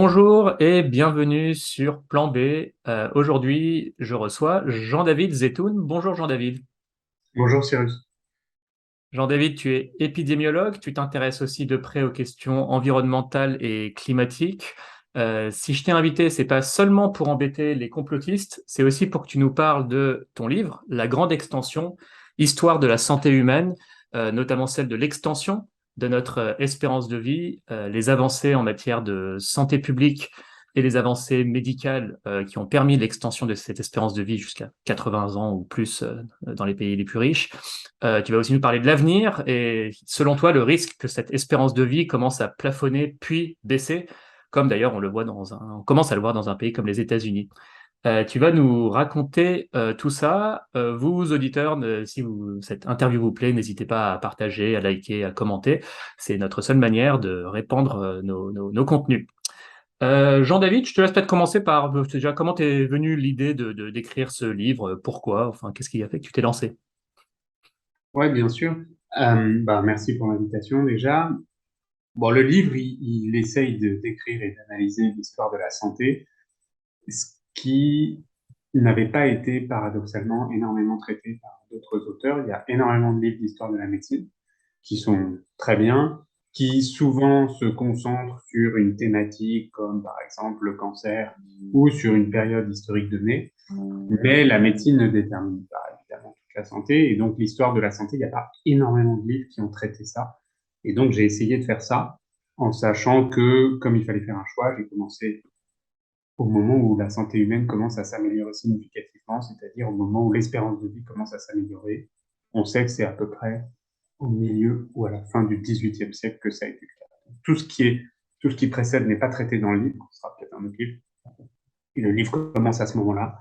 Bonjour et bienvenue sur Plan B. Aujourd'hui, je reçois Jean-David Zetoun. Bonjour Jean-David. Bonjour Cyrus. Jean-David, tu es épidémiologue, tu t'intéresses aussi de près aux questions environnementales et climatiques. Si je t'ai invité, c'est pas seulement pour embêter les complotistes, c'est aussi pour que tu nous parles de ton livre, La Grande Extension, Histoire de la santé humaine, notamment celle de l'extension de notre espérance de vie, les avancées en matière de santé publique et les avancées médicales qui ont permis l'extension de cette espérance de vie jusqu'à 80 ans ou plus dans les pays les plus riches. Tu vas aussi nous parler de l'avenir et selon toi, le risque que cette espérance de vie commence à plafonner puis baisser, comme d'ailleurs on commence à le voir dans un pays comme les États-Unis. Tu vas nous raconter tout ça. Vous, auditeurs, cette interview vous plaît, n'hésitez pas à partager, à liker, à commenter. C'est notre seule manière de répandre nos contenus. Jean-David, je te laisse peut-être commencer par déjà comment t'es venu l'idée d'écrire ce livre, pourquoi, enfin qu'est-ce qui a fait que tu t'es lancé? Ouais, bien sûr. Merci pour l'invitation déjà. Bon, le livre, il essaye de décrire et d'analyser l'histoire de la santé, ce qui n'avait pas été paradoxalement énormément traité par d'autres auteurs. Il y a énormément de livres d'histoire de la médecine qui sont très bien, qui souvent se concentrent sur une thématique comme par exemple le cancer ou sur une période historique donnée. Mais la médecine ne détermine pas évidemment toute la santé. Et donc, l'histoire de la santé, il n'y a pas énormément de livres qui ont traité ça. Et donc, j'ai essayé de faire ça en sachant que, comme il fallait faire un choix, j'ai commencé au moment où la santé humaine commence à s'améliorer significativement, c'est-à-dire au moment où l'espérance de vie commence à s'améliorer. On sait que c'est à peu près au milieu ou à la fin du XVIIIe siècle que ça a été le cas. Tout ce qui précède n'est pas traité dans le livre, ce sera peut-être un autre livre. Et le livre commence à ce moment-là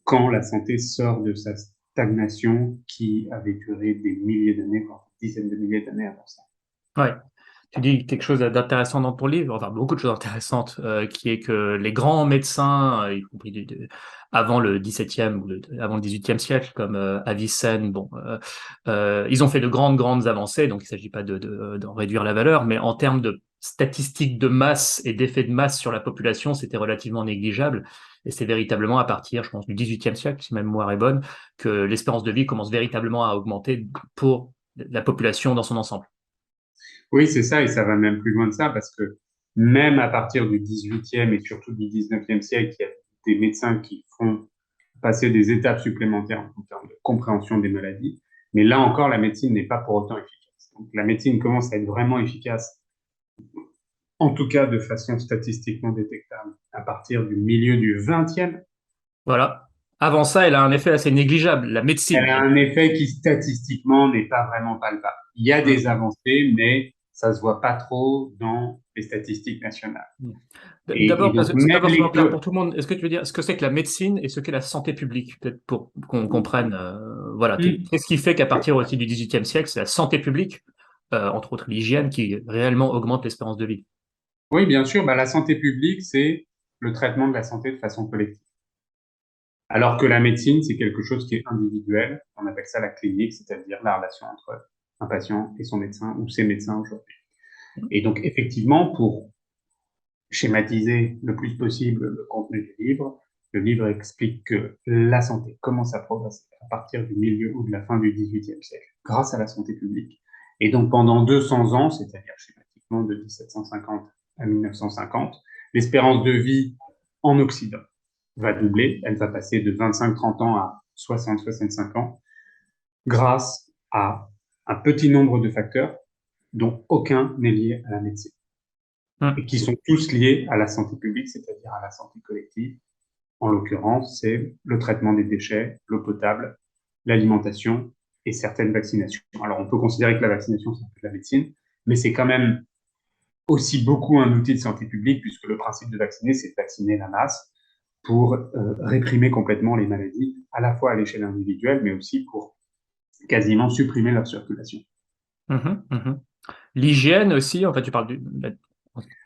quand la santé sort de sa stagnation qui avait duré des milliers d'années, voire des dizaines de milliers d'années avant ça. Ouais. Tu dis quelque chose d'intéressant dans ton livre, enfin beaucoup de choses intéressantes, qui est que les grands médecins, y compris avant le XVIIe ou avant le XVIIIe siècle, comme Avicenne, bon, ils ont fait de grandes avancées, donc il ne s'agit pas d'en réduire la valeur, mais en termes de statistiques de masse et d'effet de masse sur la population, c'était relativement négligeable. Et c'est véritablement à partir, je pense, du XVIIIe siècle, si ma mémoire est bonne, que l'espérance de vie commence véritablement à augmenter pour la population dans son ensemble. Oui, c'est ça, et ça va même plus loin de ça, parce que même à partir du XVIIIe et surtout du XIXe siècle, il y a des médecins qui font passer des étapes supplémentaires en termes de compréhension des maladies. Mais là encore, la médecine n'est pas pour autant efficace. Donc, la médecine commence à être vraiment efficace, en tout cas de façon statistiquement détectable, à partir du milieu du XXe. Voilà. Avant ça, elle a un effet assez négligeable, la médecine. Elle a un effet qui statistiquement n'est pas vraiment palpable. Il y a des Mm. avancées, mais ça se voit pas trop dans les statistiques nationales. Mm. Et D'abord, donc parce que c'est pas même forcément les clair pour tout le monde, est-ce que tu veux dire ce que c'est que la médecine et ce qu'est la santé publique, peut-être pour qu'on comprenne, voilà, Hmm. qu'est-ce qui fait qu'à partir aussi du XVIIIe siècle, c'est la santé publique, entre autres l'hygiène, qui réellement augmente l'espérance de vie. Oui, bien sûr, la santé publique, c'est le traitement de la santé de façon collective. Alors que la médecine, c'est quelque chose qui est individuel. On appelle ça la clinique, c'est-à-dire la relation entre un patient et son médecin ou ses médecins aujourd'hui. Et donc, effectivement, pour schématiser le plus possible le contenu du livre, le livre explique que la santé commence à progresser à partir du milieu ou de la fin du XVIIIe siècle, grâce à la santé publique. Et donc pendant 200 ans, c'est-à-dire schématiquement de 1750 à 1950, l'espérance de vie en Occident va doubler. Elle va passer de 25-30 ans à 60-65 ans, grâce à un petit nombre de facteurs dont aucun n'est lié à la médecine et Mm. qui sont tous liés à la santé publique, c'est-à-dire à la santé collective. En l'occurrence, c'est le traitement des déchets, l'eau potable, l'alimentation et certaines vaccinations. Alors, on peut considérer que la vaccination, c'est un peu de la médecine, mais c'est quand même aussi beaucoup un outil de santé publique, puisque le principe de vacciner, c'est de vacciner la masse pour réprimer complètement les maladies, à la fois à l'échelle individuelle, mais aussi pour quasiment supprimer leur circulation. Mhm, mhm. L'hygiène aussi, en fait, tu parles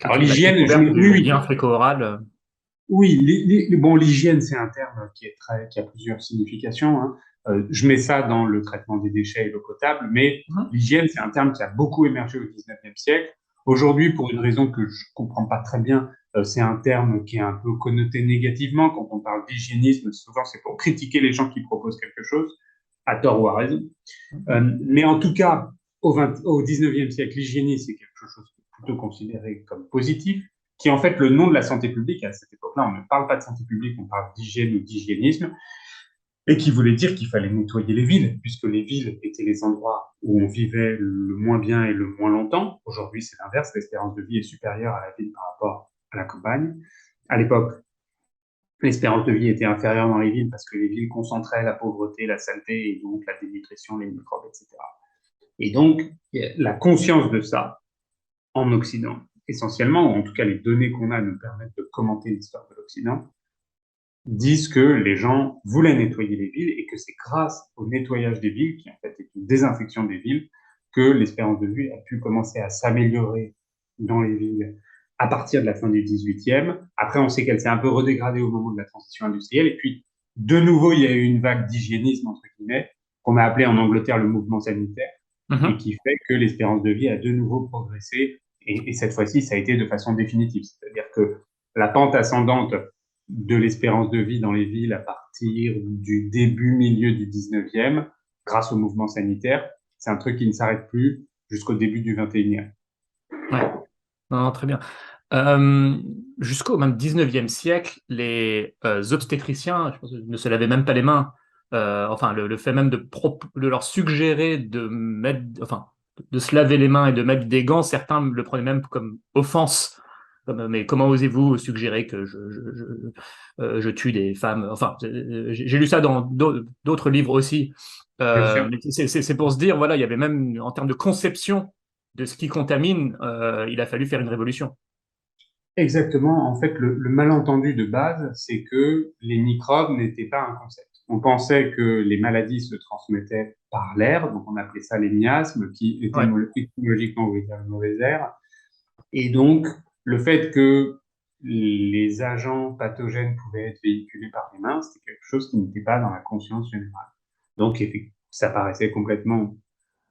Alors, la l'hygiène, découverte oui, du oui, lien féco-oral. oui, bon, l'hygiène, c'est un terme qui a plusieurs significations, hein. Je mets ça dans le traitement des déchets et l'eau potable, mais Mhm. l'hygiène, c'est un terme qui a beaucoup émergé au XIXe siècle. Aujourd'hui, pour une raison que je comprends pas très bien, C'est un terme qui est un peu connoté négativement. Quand on parle d'hygiénisme, souvent c'est pour critiquer les gens qui proposent quelque chose, à tort ou à raison. Mais en tout cas, au 19e siècle, l'hygiénisme, c'est quelque chose qui est plutôt considéré comme positif, qui est en fait le nom de la santé publique. À cette époque-là, on ne parle pas de santé publique, on parle d'hygiène ou d'hygiénisme, et qui voulait dire qu'il fallait nettoyer les villes, puisque les villes étaient les endroits où on vivait le moins bien et le moins longtemps. Aujourd'hui, c'est l'inverse, l'espérance de vie est supérieure à la ville par rapport à la campagne. À l'époque, l'espérance de vie était inférieure dans les villes parce que les villes concentraient la pauvreté, la saleté et donc la dénutrition, les microbes, etc. Et donc, la conscience de ça en Occident, essentiellement, ou en tout cas les données qu'on a nous permettent de commenter l'histoire de l'Occident, disent que les gens voulaient nettoyer les villes et que c'est grâce au nettoyage des villes, qui en fait est une désinfection des villes, que l'espérance de vie a pu commencer à s'améliorer dans les villes à partir de la fin du 18e. Après, on sait qu'elle s'est un peu redégradée au moment de la transition industrielle. Et puis, de nouveau, il y a eu une vague d'hygiénisme, entre guillemets, qu'on a appelé en Angleterre le mouvement sanitaire, et Mhm. qui fait que l'espérance de vie a de nouveau progressé. Et cette fois-ci, ça a été de façon définitive. C'est-à-dire que la pente ascendante de l'espérance de vie dans les villes à partir du début, milieu du 19e, grâce au mouvement sanitaire, c'est un truc qui ne s'arrête plus jusqu'au début du 21e. Ouais. Non, très bien. Euh, Jusqu'au même 19e siècle, les obstétriciens, je pense, ne se lavaient même pas les mains. Enfin, le fait même de leur suggérer de mettre, enfin, de se laver les mains et de mettre des gants, certains le prenaient même comme offense. Mais comment osez-vous suggérer que je tue des femmes? Enfin, j'ai lu ça dans d'autres livres aussi. Bien sûr. Mais c'est pour se dire, voilà, il y avait même, en termes de conception de ce qui contamine, il a fallu faire une révolution. Exactement. En fait, le malentendu de base, c'est que les microbes n'étaient pas un concept. On pensait que les maladies se transmettaient par l'air, donc on appelait ça les miasmes, qui Ouais. étymologiquement veut dire le mauvais air. Et donc, le fait que les agents pathogènes pouvaient être véhiculés par les mains, c'était quelque chose qui n'était pas dans la conscience générale. Donc, ça paraissait complètement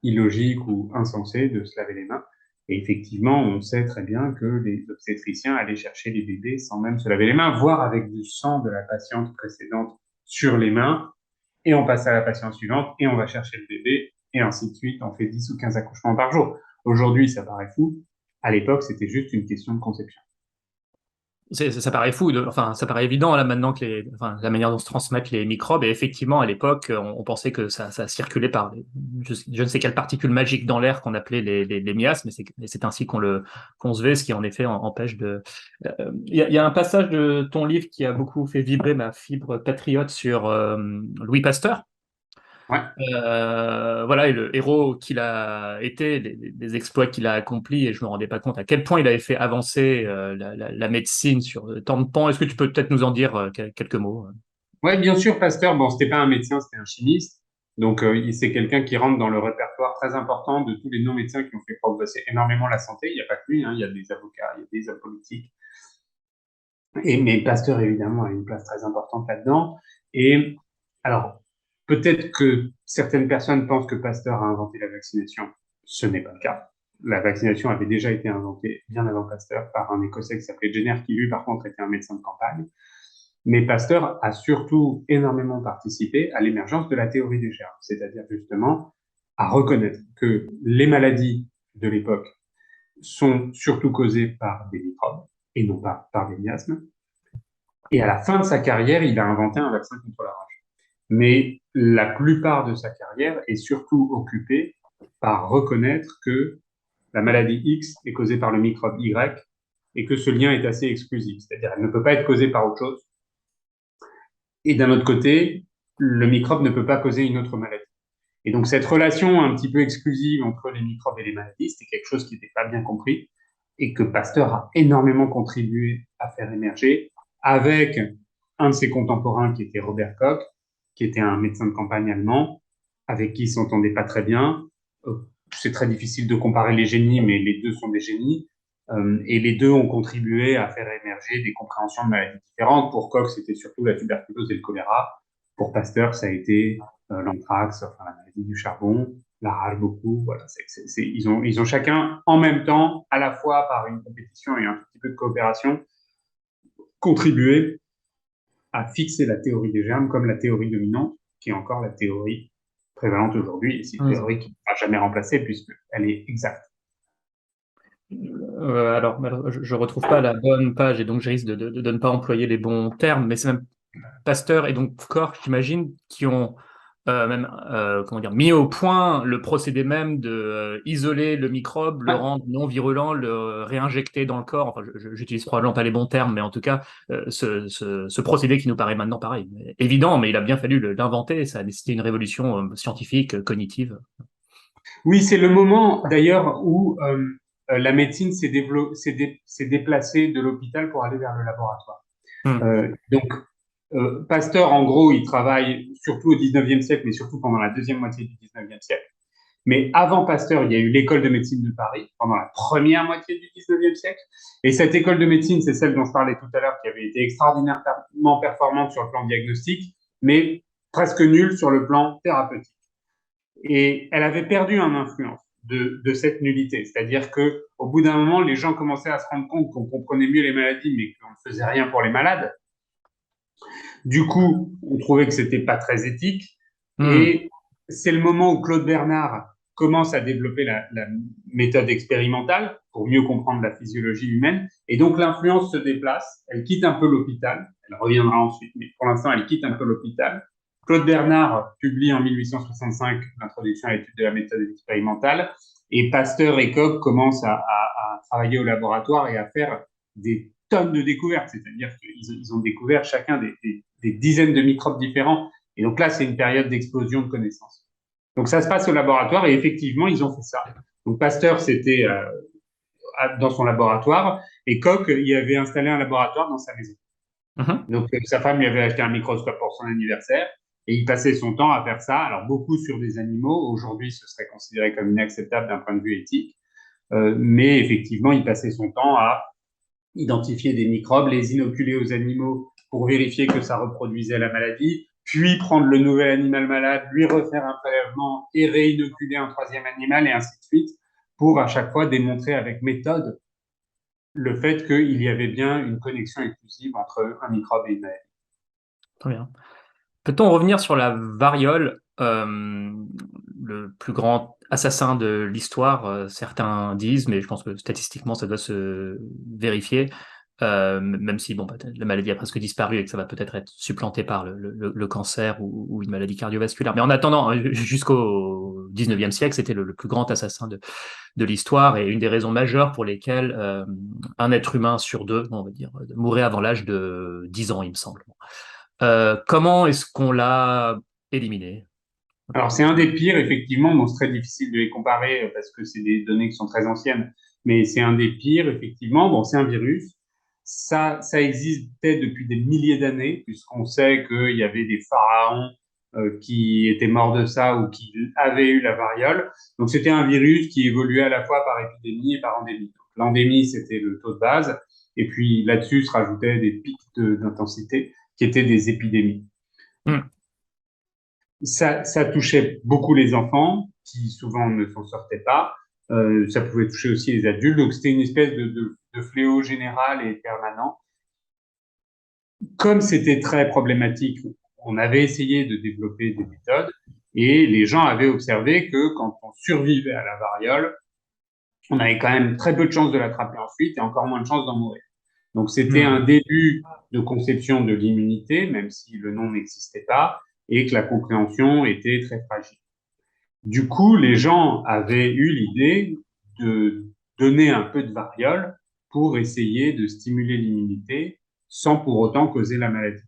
illogique ou insensé de se laver les mains. Et effectivement, on sait très bien que les obstétriciens allaient chercher les bébés sans même se laver les mains, voire avec du sang de la patiente précédente sur les mains, et on passe à la patiente suivante, et on va chercher le bébé, et ainsi de suite. On fait 10 ou 15 accouchements par jour. Aujourd'hui, ça paraît fou. À l'époque, c'était juste une question de conception. Ça paraît fou, enfin, ça paraît évident là maintenant que enfin, la manière dont se transmettent les microbes. Et effectivement, à l'époque, on pensait que ça circulait par je ne sais quelles particules magiques dans l'air qu'on appelait les miasmes, mais c'est ainsi qu'on se fait, ce qui en effet empêche de. Il y a un passage de ton livre qui a beaucoup fait vibrer ma fibre patriote sur Louis Pasteur. Ouais, Voilà, et le héros qu'il a été, des exploits qu'il a accomplis, et je me rendais pas compte à quel point il avait fait avancer la médecine sur tant de pans. Est-ce que tu peux peut-être nous en dire quelques mots? ouais, bien sûr, Pasteur, bon, c'était pas un médecin, c'était un chimiste. Donc, c'est quelqu'un qui rentre dans le répertoire très important de tous les non-médecins qui ont fait progresser énormément la santé. Il n'y a pas que lui, hein, il y a des avocats, il y a des hommes politiques. Mais Pasteur, évidemment, a une place très importante là-dedans. Et alors, peut-être que certaines personnes pensent que Pasteur a inventé la vaccination. Ce n'est pas le cas. La vaccination avait déjà été inventée bien avant Pasteur par un Écossais qui s'appelait Jenner, qui lui, par contre, était un médecin de campagne. Mais Pasteur a surtout énormément participé à l'émergence de la théorie des germes, c'est-à-dire justement à reconnaître que les maladies de l'époque sont surtout causées par des microbes et non pas par des miasmes. Et à la fin de sa carrière, il a inventé un vaccin contre la rage. Mais la plupart de sa carrière est surtout occupée par reconnaître que la maladie X est causée par le microbe Y et que ce lien est assez exclusif, c'est-à-dire elle ne peut pas être causée par autre chose. Et d'un autre côté, le microbe ne peut pas causer une autre maladie. Et donc cette relation un petit peu exclusive entre les microbes et les maladies, c'était quelque chose qui n'était pas bien compris et que Pasteur a énormément contribué à faire émerger avec un de ses contemporains qui était Robert Koch, qui était un médecin de campagne allemand, avec qui il s'entendait pas très bien. C'est très difficile de comparer les génies, mais les deux sont des génies. Et les deux ont contribué à faire émerger des compréhensions de maladies différentes. Pour Koch, c'était surtout la tuberculose et le choléra. Pour Pasteur, ça a été l'anthrax, enfin, la maladie du charbon, la rage beaucoup. Voilà, ils ont chacun en même temps, à la fois par une compétition et un petit peu de coopération, contribué à fixer la théorie des germes comme la théorie dominante, qui est encore la théorie prévalente aujourd'hui. Et c'est une Hmm. théorie qui ne sera jamais remplacée puisqu'elle est exacte. Alors, je retrouve pas la bonne page et donc je risque de ne pas employer les bons termes, mais c'est même Pasteur et donc Koch, j'imagine, qui ont même comment dire, mis au point le procédé même de isoler le microbe, le Ouais. rendre non virulent, le réinjecter dans le corps. Enfin, j'utilise probablement pas les bons termes, mais en tout cas, ce procédé qui nous paraît maintenant pareil, évident, mais il a bien fallu l'inventer. Ça a nécessité une révolution scientifique, cognitive. Oui, c'est le moment d'ailleurs où la médecine s'est déplacée de l'hôpital pour aller vers le laboratoire. Hmm. Donc, Pasteur, en gros, il travaille surtout au 19e siècle, mais surtout pendant la deuxième moitié du 19e siècle. Mais avant Pasteur, il y a eu l'école de médecine de Paris pendant la première moitié du 19e siècle. Et cette école de médecine, c'est celle dont je parlais tout à l'heure, qui avait été extraordinairement performante sur le plan diagnostique, mais presque nulle sur le plan thérapeutique. Et elle avait perdu en influence de cette nullité. C'est-à-dire que au bout d'un moment, les gens commençaient à se rendre compte qu'on comprenait mieux les maladies, mais qu'on ne faisait rien pour les malades. Du coup, on trouvait que c'était pas très éthique. Hmm. Et c'est le moment où Claude Bernard commence à développer la méthode expérimentale pour mieux comprendre la physiologie humaine. Et donc l'influence se déplace. Elle quitte un peu l'hôpital. Elle reviendra ensuite, mais pour l'instant, elle quitte un peu l'hôpital. Claude Bernard publie en 1865 l'introduction à l'étude de la méthode expérimentale. Et Pasteur et Koch commencent à travailler au laboratoire et à faire des tonnes de découvertes. C'est-à-dire qu'ils ont découvert chacun des dizaines de microbes différents. Et donc là, c'est une période d'explosion de connaissances. Donc ça se passe au laboratoire et effectivement, ils ont fait ça. Donc Pasteur, c'était dans son laboratoire et Koch y avait installé un laboratoire dans sa maison. Mhm. Donc sa femme lui avait acheté un microscope pour son anniversaire et il passait son temps à faire ça. Alors beaucoup sur des animaux. Aujourd'hui, ce serait considéré comme inacceptable d'un point de vue éthique. Mais effectivement, il passait son temps à identifier des microbes, les inoculer aux animaux pour vérifier que ça reproduisait la maladie, puis prendre le nouvel animal malade, lui refaire un prélèvement et réinoculer un troisième animal et ainsi de suite, pour à chaque fois démontrer avec méthode le fait qu'il y avait bien une connexion exclusive entre un microbe et une maladie. Très bien. Peut-on revenir sur la variole, le plus grand assassin de l'histoire, certains disent, mais je pense que statistiquement ça doit se vérifier, même si bon, la maladie a presque disparu et que ça va peut-être être supplanté par le cancer ou une maladie cardiovasculaire. Mais en attendant, hein, jusqu'au 19e siècle, c'était le plus grand assassin de l'histoire et une des raisons majeures pour lesquelles un être humain sur deux, on va dire, mourait avant l'âge de 10 ans, il me semble. Comment est-ce qu'on l'a éliminé? Alors c'est un des pires, effectivement, bon, c'est très difficile de les comparer parce que c'est des données qui sont très anciennes, mais c'est un des pires, effectivement. Bon, c'est un virus. Ça existait depuis des milliers d'années, puisqu'on sait qu'il y avait des pharaons qui étaient morts de ça ou qui avaient eu la variole. Donc c'était un virus qui évoluait à la fois par épidémie et par endémie. L'endémie, c'était le taux de base, et puis là-dessus se rajoutaient des pics d'intensité qui étaient des épidémies. Hmm. Ça touchait beaucoup les enfants, qui souvent ne s'en sortaient pas. Ça pouvait toucher aussi les adultes. Donc, c'était une espèce de fléau général et permanent. Comme c'était très problématique, on avait essayé de développer des méthodes et les gens avaient observé que quand on survivait à la variole, on avait quand même très peu de chances de l'attraper ensuite et encore moins de chances d'en mourir. Donc, c'était un Hmm. début de conception de l'immunité, même si le nom n'existait pas, et que la compréhension était très fragile. Du coup, les gens avaient eu l'idée de donner un peu de variole pour essayer de stimuler l'immunité sans pour autant causer la maladie.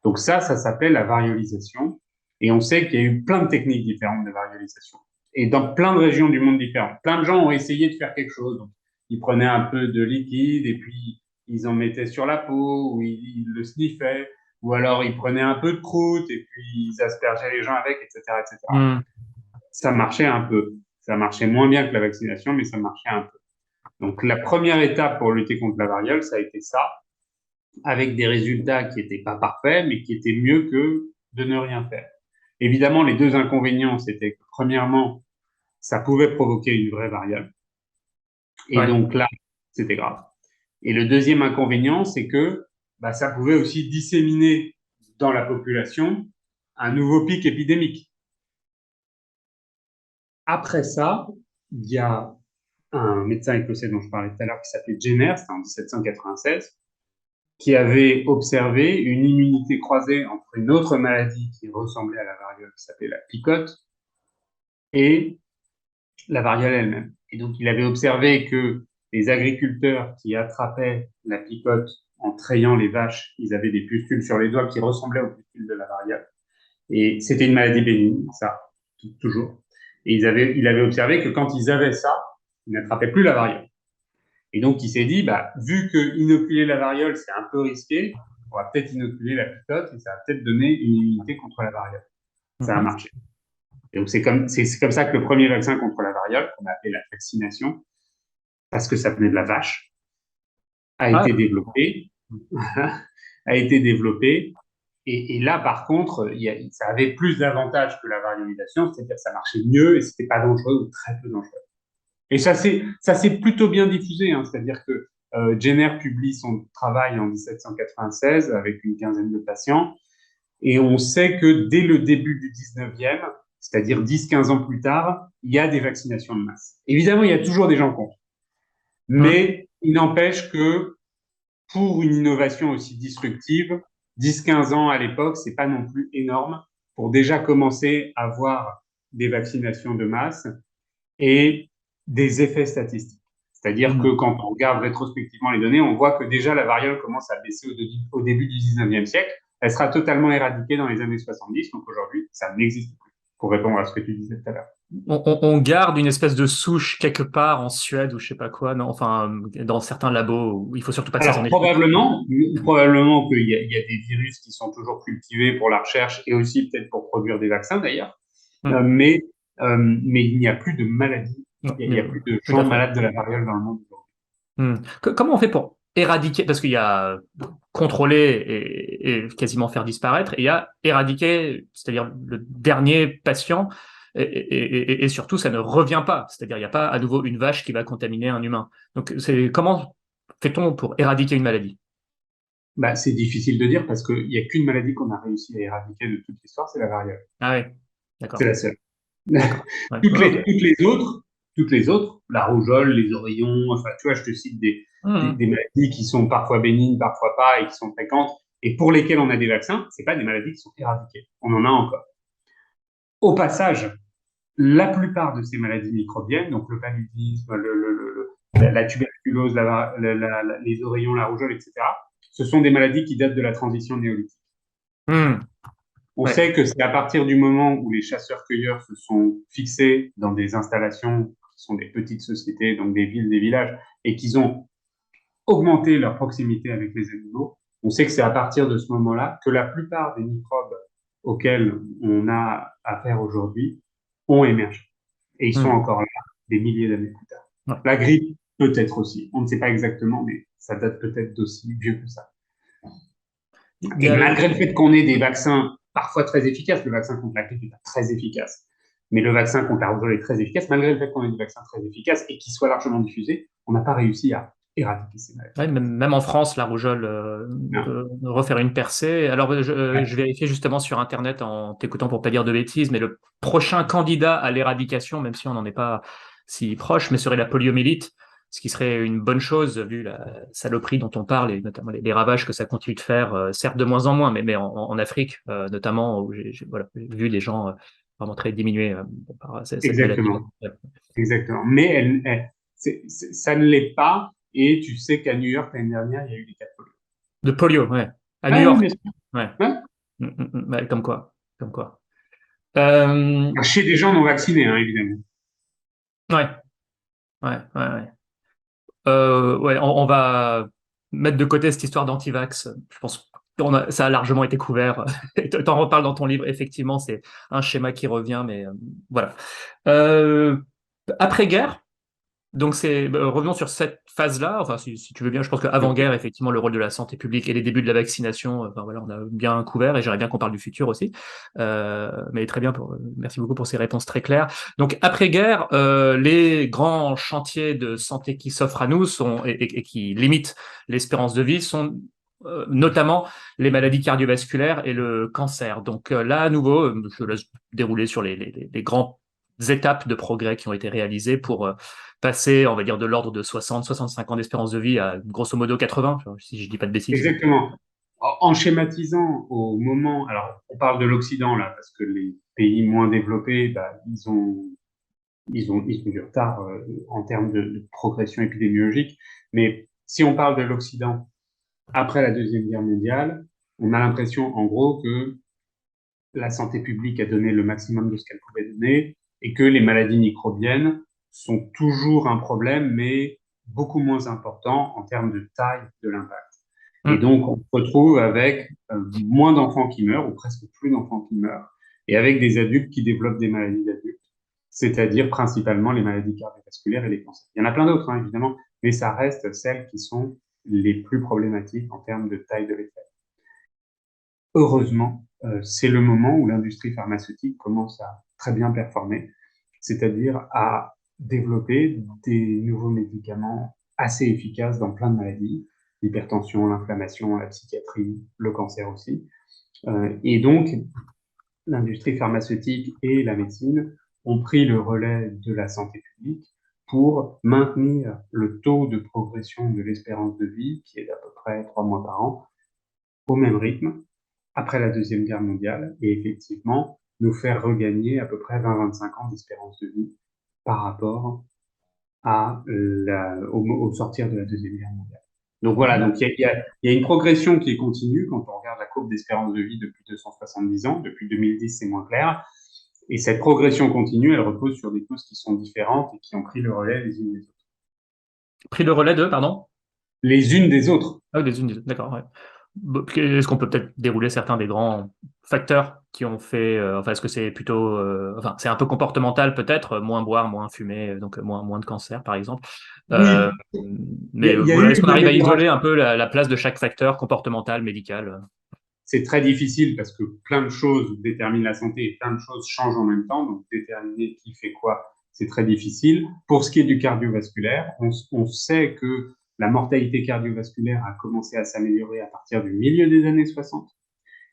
Donc ça s'appelle la variolisation. Et on sait qu'il y a eu plein de techniques différentes de variolisation. Et dans plein de régions du monde différentes. Plein de gens ont essayé de faire quelque chose. Donc, ils prenaient un peu de liquide et puis ils en mettaient sur la peau ou ils le sniffaient. Ou alors ils prenaient un peu de croûte et puis ils aspergeaient les gens avec, etc., etc. Hmm. Ça marchait un peu. Ça marchait moins bien que la vaccination, mais ça marchait un peu. Donc la première étape pour lutter contre la variole, ça a été ça, avec des résultats qui n'étaient pas parfaits, mais qui étaient mieux que de ne rien faire. Évidemment, les deux inconvénients, c'était que premièrement, ça pouvait provoquer une vraie variole. Et Ouais. donc là, c'était grave. Et le deuxième inconvénient, c'est que ça pouvait aussi disséminer dans la population un nouveau pic épidémique. Après ça, il y a un médecin écossais dont je parlais tout à l'heure qui s'appelait Jenner, c'était en 1796, qui avait observé une immunité croisée entre une autre maladie qui ressemblait à la variole, qui s'appelait la picote, et la variole elle-même. Et donc, il avait observé que les agriculteurs qui attrapaient la picote en trayant les vaches, ils avaient des pustules sur les doigts qui ressemblaient aux pustules de la variole. Et c'était une maladie bénigne, ça, toujours. Et il avait observé que quand ils avaient ça, ils n'attrapaient plus la variole. Et donc, il s'est dit, vu que inoculer la variole, c'est un peu risqué, on va peut-être inoculer la picote et ça va peut-être donner une immunité contre la variole. Ça a marché. Et donc, c'est comme ça que le premier vaccin contre la variole, qu'on a appelé la vaccination, parce que ça venait de la vache, a été développé. a été développé. Et là, par contre, ça avait plus d'avantages que la variolisation, c'est-à-dire que ça marchait mieux et c'était pas dangereux ou très peu dangereux. Et ça s'est plutôt bien diffusé, hein, c'est-à-dire que Jenner publie son travail en 1796 avec une quinzaine de patients, et on sait que dès le début du 19e, c'est-à-dire 10-15 ans plus tard, il y a des vaccinations de masse. Évidemment, il y a toujours des gens contre, mais il n'empêche que pour une innovation aussi disruptive, 10-15 ans à l'époque, c'est pas non plus énorme pour déjà commencer à voir des vaccinations de masse et des effets statistiques. C'est-à-dire que quand on regarde rétrospectivement les données, on voit que déjà la variole commence à baisser au début du 19e siècle. Elle sera totalement éradiquée dans les années 70, donc aujourd'hui, ça n'existe plus, pour répondre à ce que tu disais tout à l'heure. On garde une espèce de souche quelque part en Suède ou je sais pas quoi, non, enfin, dans certains labos où il faut surtout pas que ça s'en Alors, échappe. probablement qu'il y a des virus qui sont toujours cultivés pour la recherche et aussi peut-être pour produire des vaccins d'ailleurs, mais il n'y a plus de maladies, il n'y a plus de gens malades de la variole dans le monde aujourd'hui. Comment on fait pour éradiquer, parce qu'il y a contrôler et quasiment faire disparaître, et il y a éradiquer, c'est-à-dire le dernier patient, et surtout ça ne revient pas, c'est-à-dire il n'y a pas à nouveau une vache qui va contaminer un humain. Donc comment fait-on pour éradiquer une maladie? C'est difficile de dire parce qu'il n'y a qu'une maladie qu'on a réussi à éradiquer de toute l'histoire, c'est la variole. Ah oui, d'accord. C'est la seule. Ouais. Toutes les autres, la rougeole, les oreillons, enfin, tu vois, je te cite des maladies qui sont parfois bénignes, parfois pas, et qui sont fréquentes, et pour lesquelles on a des vaccins, c'est pas des maladies qui sont éradiquées. On en a encore. Au passage, la plupart de ces maladies microbiennes, donc le paludisme, la tuberculose, les oreillons, la rougeole, etc., ce sont des maladies qui datent de la transition néolithique. On sait que c'est à partir du moment où les chasseurs-cueilleurs se sont fixés dans des installations qui sont des petites sociétés, donc des villes, des villages, et qu'ils ont augmenté leur proximité avec les animaux, on sait que c'est à partir de ce moment-là que la plupart des microbes auxquels on a affaire aujourd'hui ont émergé. Et ils sont encore là des milliers d'années plus tard. La grippe, peut-être aussi. On ne sait pas exactement, mais ça date peut-être d'aussi vieux que ça. Et malgré le fait qu'on ait des vaccins parfois très efficaces, le vaccin contre la grippe n'est pas très efficace, mais le vaccin contre la rougeole est très efficace, malgré le fait qu'on ait des vaccins très efficaces et qu'ils soient largement diffusés, on n'a pas réussi à éradiquer ces maladies. Ouais, même en France, la rougeole peut refaire une percée. Alors, je vérifiais justement sur Internet en t'écoutant pour pas dire de bêtises, mais le prochain candidat à l'éradication, même si on n'en est pas si proche, mais serait la poliomyélite, ce qui serait une bonne chose vu la saloperie dont on parle et notamment les ravages que ça continue de faire, certes de moins en moins, mais en Afrique notamment, où j'ai vu des gens vraiment très diminués par cette maladie. Exactement. Mais ça ne l'est pas. Et tu sais qu'à New York, l'année dernière, il y a eu des cas de polio. De polio, ouais. À New York. Ouais. Comme quoi. Comme quoi. Chez des gens non vaccinés, hein, évidemment. Ouais. Ouais, on va mettre de côté cette histoire d'antivax. Je pense que ça a largement été couvert. Tu en reparles dans ton livre. Effectivement, c'est un schéma qui revient, mais voilà. Après-guerre, donc revenons sur cette phase-là. Enfin, si tu veux bien, je pense qu'avant-guerre, effectivement, le rôle de la santé publique et les débuts de la vaccination, voilà, on a bien couvert et j'aimerais bien qu'on parle du futur aussi. Mais très bien, merci beaucoup pour ces réponses très claires. Donc après-guerre, les grands chantiers de santé qui s'offrent à nous et qui limitent l'espérance de vie sont notamment les maladies cardiovasculaires et le cancer. Donc là, à nouveau, je laisse dérouler sur les grandes étapes de progrès qui ont été réalisées pour passer, on va dire, de l'ordre de 60-65 ans d'espérance de vie à grosso modo 80, si je dis pas de bêtises. Exactement. En schématisant au moment, alors on parle de l'Occident là, parce que les pays moins développés, bah, ils ont du retard en termes de progression épidémiologique. Mais si on parle de l'Occident, après la Deuxième Guerre mondiale, on a l'impression en gros que la santé publique a donné le maximum de ce qu'elle pouvait donner et que les maladies microbiennes sont toujours un problème, mais beaucoup moins important en termes de taille de l'impact. Et Mm. donc, on se retrouve avec moins d'enfants qui meurent, ou presque plus d'enfants qui meurent, et avec des adultes qui développent des maladies d'adultes, c'est-à-dire principalement les maladies cardiovasculaires et les cancers. Il y en a plein d'autres, hein, évidemment, mais ça reste celles qui sont les plus problématiques en termes de taille de l'effet. Heureusement, c'est le moment où l'industrie pharmaceutique commence à très bien performer, c'est-à-dire à développer des nouveaux médicaments assez efficaces dans plein de maladies, l'hypertension, l'inflammation, la psychiatrie, le cancer aussi. Et donc, l'industrie pharmaceutique et la médecine ont pris le relais de la santé publique pour maintenir le taux de progression de l'espérance de vie, qui est d'à peu près 3 mois par an, au même rythme après la Deuxième Guerre mondiale et effectivement nous faire regagner à peu près 20-25 ans d'espérance de vie par rapport au sortir de la Deuxième Guerre mondiale. Donc voilà, donc il y a une progression qui est continue quand on regarde la courbe d'espérance de vie depuis 270 ans. Depuis 2010, c'est moins clair. Et cette progression continue, elle repose sur des causes qui sont différentes et qui ont pris le relais les unes des autres. Pris le relais de, pardon? Les unes des autres. Ah, des unes, d'accord, ouais. Est-ce qu'on peut peut-être dérouler certains des grands facteurs qui ont fait, enfin, est-ce que c'est plutôt, enfin, c'est un peu comportemental peut-être, moins boire, moins fumer, donc moins de cancer, par exemple. Euh, Oui, mais il y a voilà, eu est-ce qu'on une arrive à amélioration. isoler un peu la place de chaque facteur comportemental, médical? C'est très difficile parce que plein de choses déterminent la santé et plein de choses changent en même temps. Donc, déterminer qui fait quoi, c'est très difficile. Pour ce qui est du cardiovasculaire, on sait que la mortalité cardiovasculaire a commencé à s'améliorer à partir du milieu des années 60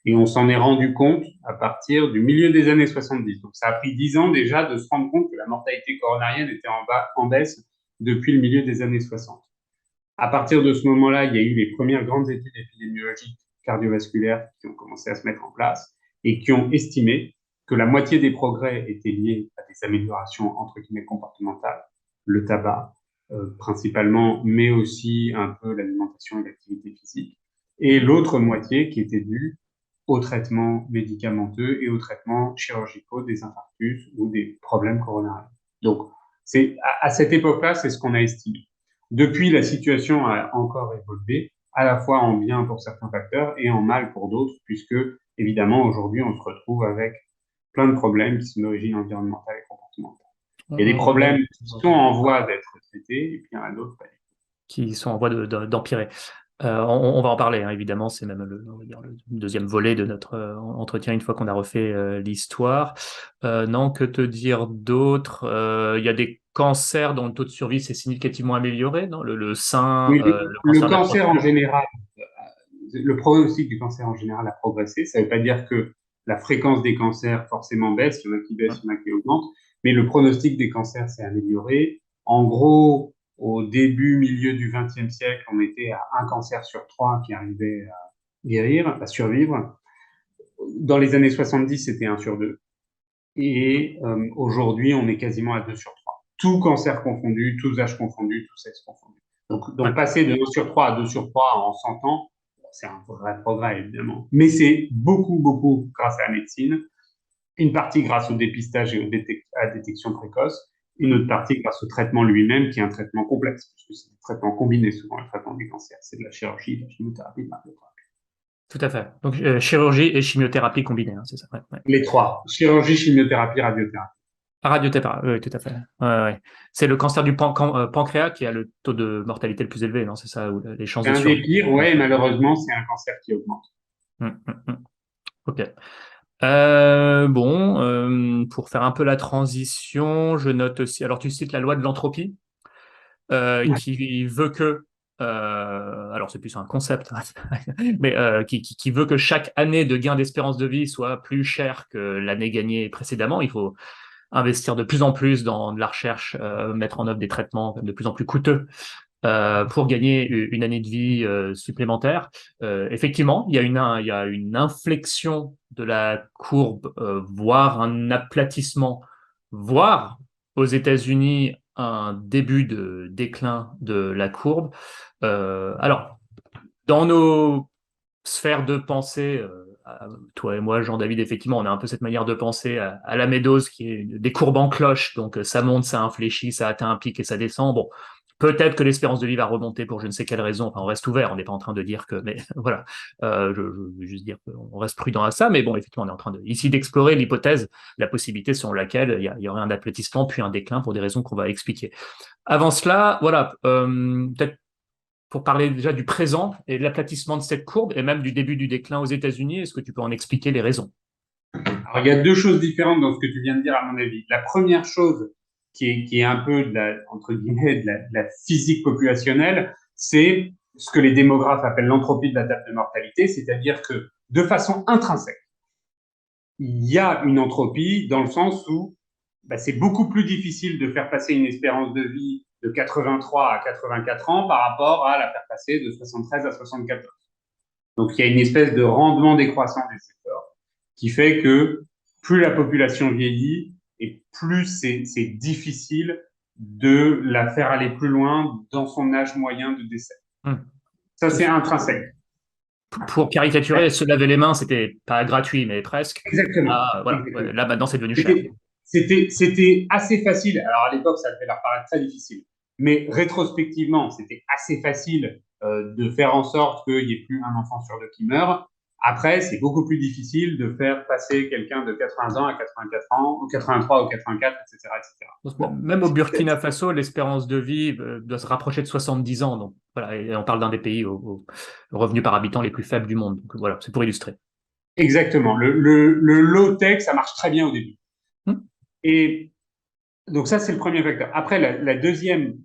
et on s'en est rendu compte à partir du milieu des années 70. Donc, ça a pris 10 ans déjà de se rendre compte que la mortalité coronarienne était en baisse depuis le milieu des années 60. À partir de ce moment-là, il y a eu les premières grandes études épidémiologiques cardiovasculaires qui ont commencé à se mettre en place et qui ont estimé que la moitié des progrès étaient liés à des améliorations entre guillemets comportementales, le tabac principalement, mais aussi un peu l'alimentation et l'activité physique, et l'autre moitié qui était due aux traitements médicamenteux et aux traitements chirurgicaux des infarctus ou des problèmes coronariens. Donc, c'est à cette époque-là, c'est ce qu'on a estimé. Depuis, la situation a encore évolué, à la fois en bien pour certains facteurs et en mal pour d'autres, puisque, évidemment, aujourd'hui, on se retrouve avec plein de problèmes qui sont d'origine environnementale et comportementale. Il y a des problèmes qui sont en voie d'être traités, et puis il y en a d'autres pas. Qui sont en voie d'empirer. On va en parler, hein, évidemment, c'est même on va dire, le deuxième volet de notre entretien une fois qu'on a refait l'histoire. Non, que te dire d'autre? Il y a des cancers dont le taux de survie s'est significativement amélioré, non? Le sein, Oui, le le cancer de la cancer en prostate. général, le pronostic du cancer en général a progressé. Ça ne veut pas dire que la fréquence des cancers forcément baisse, il y en a qui baissent, il y en a qui augmentent, mais le pronostic des cancers s'est amélioré. En gros, au début, milieu du XXe siècle, on était à un cancer sur trois qui arrivait à guérir, à survivre. Dans les années 70, c'était un sur deux. Et aujourd'hui, on est quasiment à 2 sur 3. Tout cancer confondu, tous âges confondus, tous sexes confondus. Donc Ouais, passer de 1 sur 3 à 2 sur 3 en 100 ans, c'est un vrai progrès, évidemment. Mais c'est beaucoup, beaucoup grâce à la médecine, une partie grâce au dépistage et à la détection précoce, une autre partie grâce au traitement lui-même, qui est un traitement complexe, puisque c'est un traitement combiné souvent, le traitement du cancer. C'est de la chirurgie, de la chimiothérapie, de la radiothérapie. tout à fait. Donc, chirurgie et chimiothérapie combinées, hein, c'est ça. Ouais, ouais. Les trois, chirurgie, chimiothérapie, radiothérapie. Radiothérapie, oui, tout à fait. Ouais, ouais. C'est le cancer du pancréas qui a le taux de mortalité le plus élevé, non? C'est ça, ou les chances C'est de un des survie. pires, ouais, et malheureusement, c'est un cancer qui augmente. Ok. Bon, pour faire un peu la transition, je note aussi. Alors, tu cites la loi de l'entropie, qui veut que alors c'est plus un concept, hein, mais qui veut que chaque année de gain d'espérance de vie soit plus chère que l'année gagnée précédemment. Il faut investir de plus en plus dans de la recherche, mettre en œuvre des traitements de plus en plus coûteux pour gagner une année de vie supplémentaire. Effectivement, il y a une inflexion de la courbe, voire un aplatissement, voire aux États-Unis un début de déclin de la courbe. Alors, dans nos sphères de pensée, toi et moi, Jean-David, effectivement, on a un peu cette manière de penser à la Meadows, qui est des courbes en cloche, donc ça monte, ça infléchit, ça atteint un pic et ça descend. Bon, peut-être que l'espérance de vie va remonter pour je ne sais quelle raison. Enfin, on reste ouvert, on n'est pas en train de dire que, mais voilà, je veux juste dire qu'on reste prudent à ça. Mais bon, effectivement, on est en train ici d'explorer l'hypothèse, la possibilité selon laquelle il y aurait un aplatissement puis un déclin pour des raisons qu'on va expliquer. Avant cela, voilà, peut-être pour parler déjà du présent et de l'aplatissement de cette courbe et même du début du déclin aux États-Unis. Est-ce que tu peux en expliquer les raisons? Alors, il y a deux choses différentes dans ce que tu viens de dire, à mon avis. La première chose qui est un peu entre guillemets, de la physique populationnelle, c'est ce que les démographes appellent l'entropie de la table de mortalité, c'est-à-dire que de façon intrinsèque, il y a une entropie dans le sens où c'est beaucoup plus difficile de faire passer une espérance de vie de 83 à 84 ans par rapport à la faire passer de 73 à 74. Donc, il y a une espèce de rendement décroissant des efforts qui fait que plus la population vieillit et plus c'est difficile de la faire aller plus loin dans son âge moyen de décès. Ça, c'est intrinsèque. Pour caricaturer, se laver les mains, c'était pas gratuit, mais presque. Exactement. Ah, voilà. Exactement. Ouais, là, maintenant, c'est devenu cher. C'était assez facile. Alors, à l'époque, ça devait leur paraître très difficile. Mais rétrospectivement, c'était assez facile de faire en sorte qu'il n'y ait plus un enfant sur deux qui meurt. Après, c'est beaucoup plus difficile de faire passer quelqu'un de 80 ans à 84 ans, ou 83 ou 84, etc., etc. Bon. Même au Burkina Faso, l'espérance de vie doit se rapprocher de 70 ans. Donc, voilà, et on parle d'un des pays aux revenus par habitant les plus faibles du monde. Donc, voilà, c'est pour illustrer. Exactement. Le low-tech, ça marche très bien au début. Et donc, ça, c'est le premier facteur. Après, la deuxième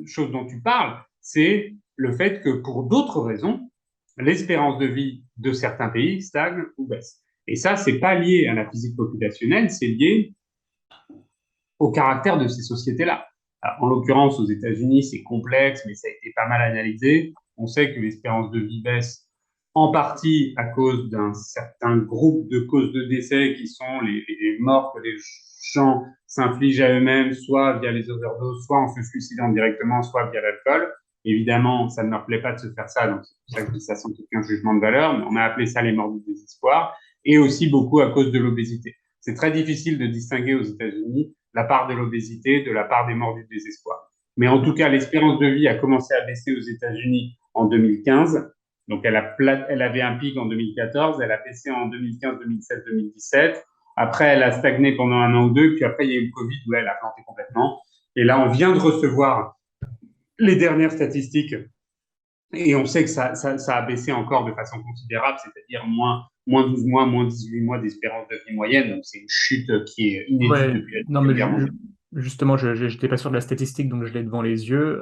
chose dont tu parles, c'est le fait que pour d'autres raisons, l'espérance de vie de certains pays stagne ou baisse. Et ça, c'est pas lié à la physique populationnelle, c'est lié au caractère de ces sociétés-là. En l'occurrence, aux États-Unis, c'est complexe, mais ça a été pas mal analysé. On sait que l'espérance de vie baisse en partie à cause d'un certain groupe de causes de décès qui sont les morts que les gens s'infligent à eux-mêmes, soit via les overdoses, soit en se suicidant directement, soit via l'alcool. Évidemment, ça ne leur plaît pas de se faire ça, donc c'est pour ça que je dis ça sans aucun jugement de valeur, mais on a appelé ça les morts du désespoir, et aussi beaucoup à cause de l'obésité. C'est très difficile de distinguer aux États-Unis la part de l'obésité de la part des morts du désespoir. Mais en tout cas, l'espérance de vie a commencé à baisser aux États-Unis en 2015. Donc, elle avait un pic en 2014, elle a baissé en 2015, 2016, 2017. Après, elle a stagné pendant un an ou deux, puis après, il y a eu le Covid où elle a planté complètement. Et là, on vient de recevoir les dernières statistiques et on sait que ça a baissé encore de façon considérable, c'est-à-dire moins 12 mois, moins 18 mois d'espérance de vie moyenne. Donc, c'est une chute qui est inédite Ouais, depuis la non, Deuxième mais Guerre mondiale. justement, je n'étais pas sûr de la statistique, donc je l'ai devant les yeux.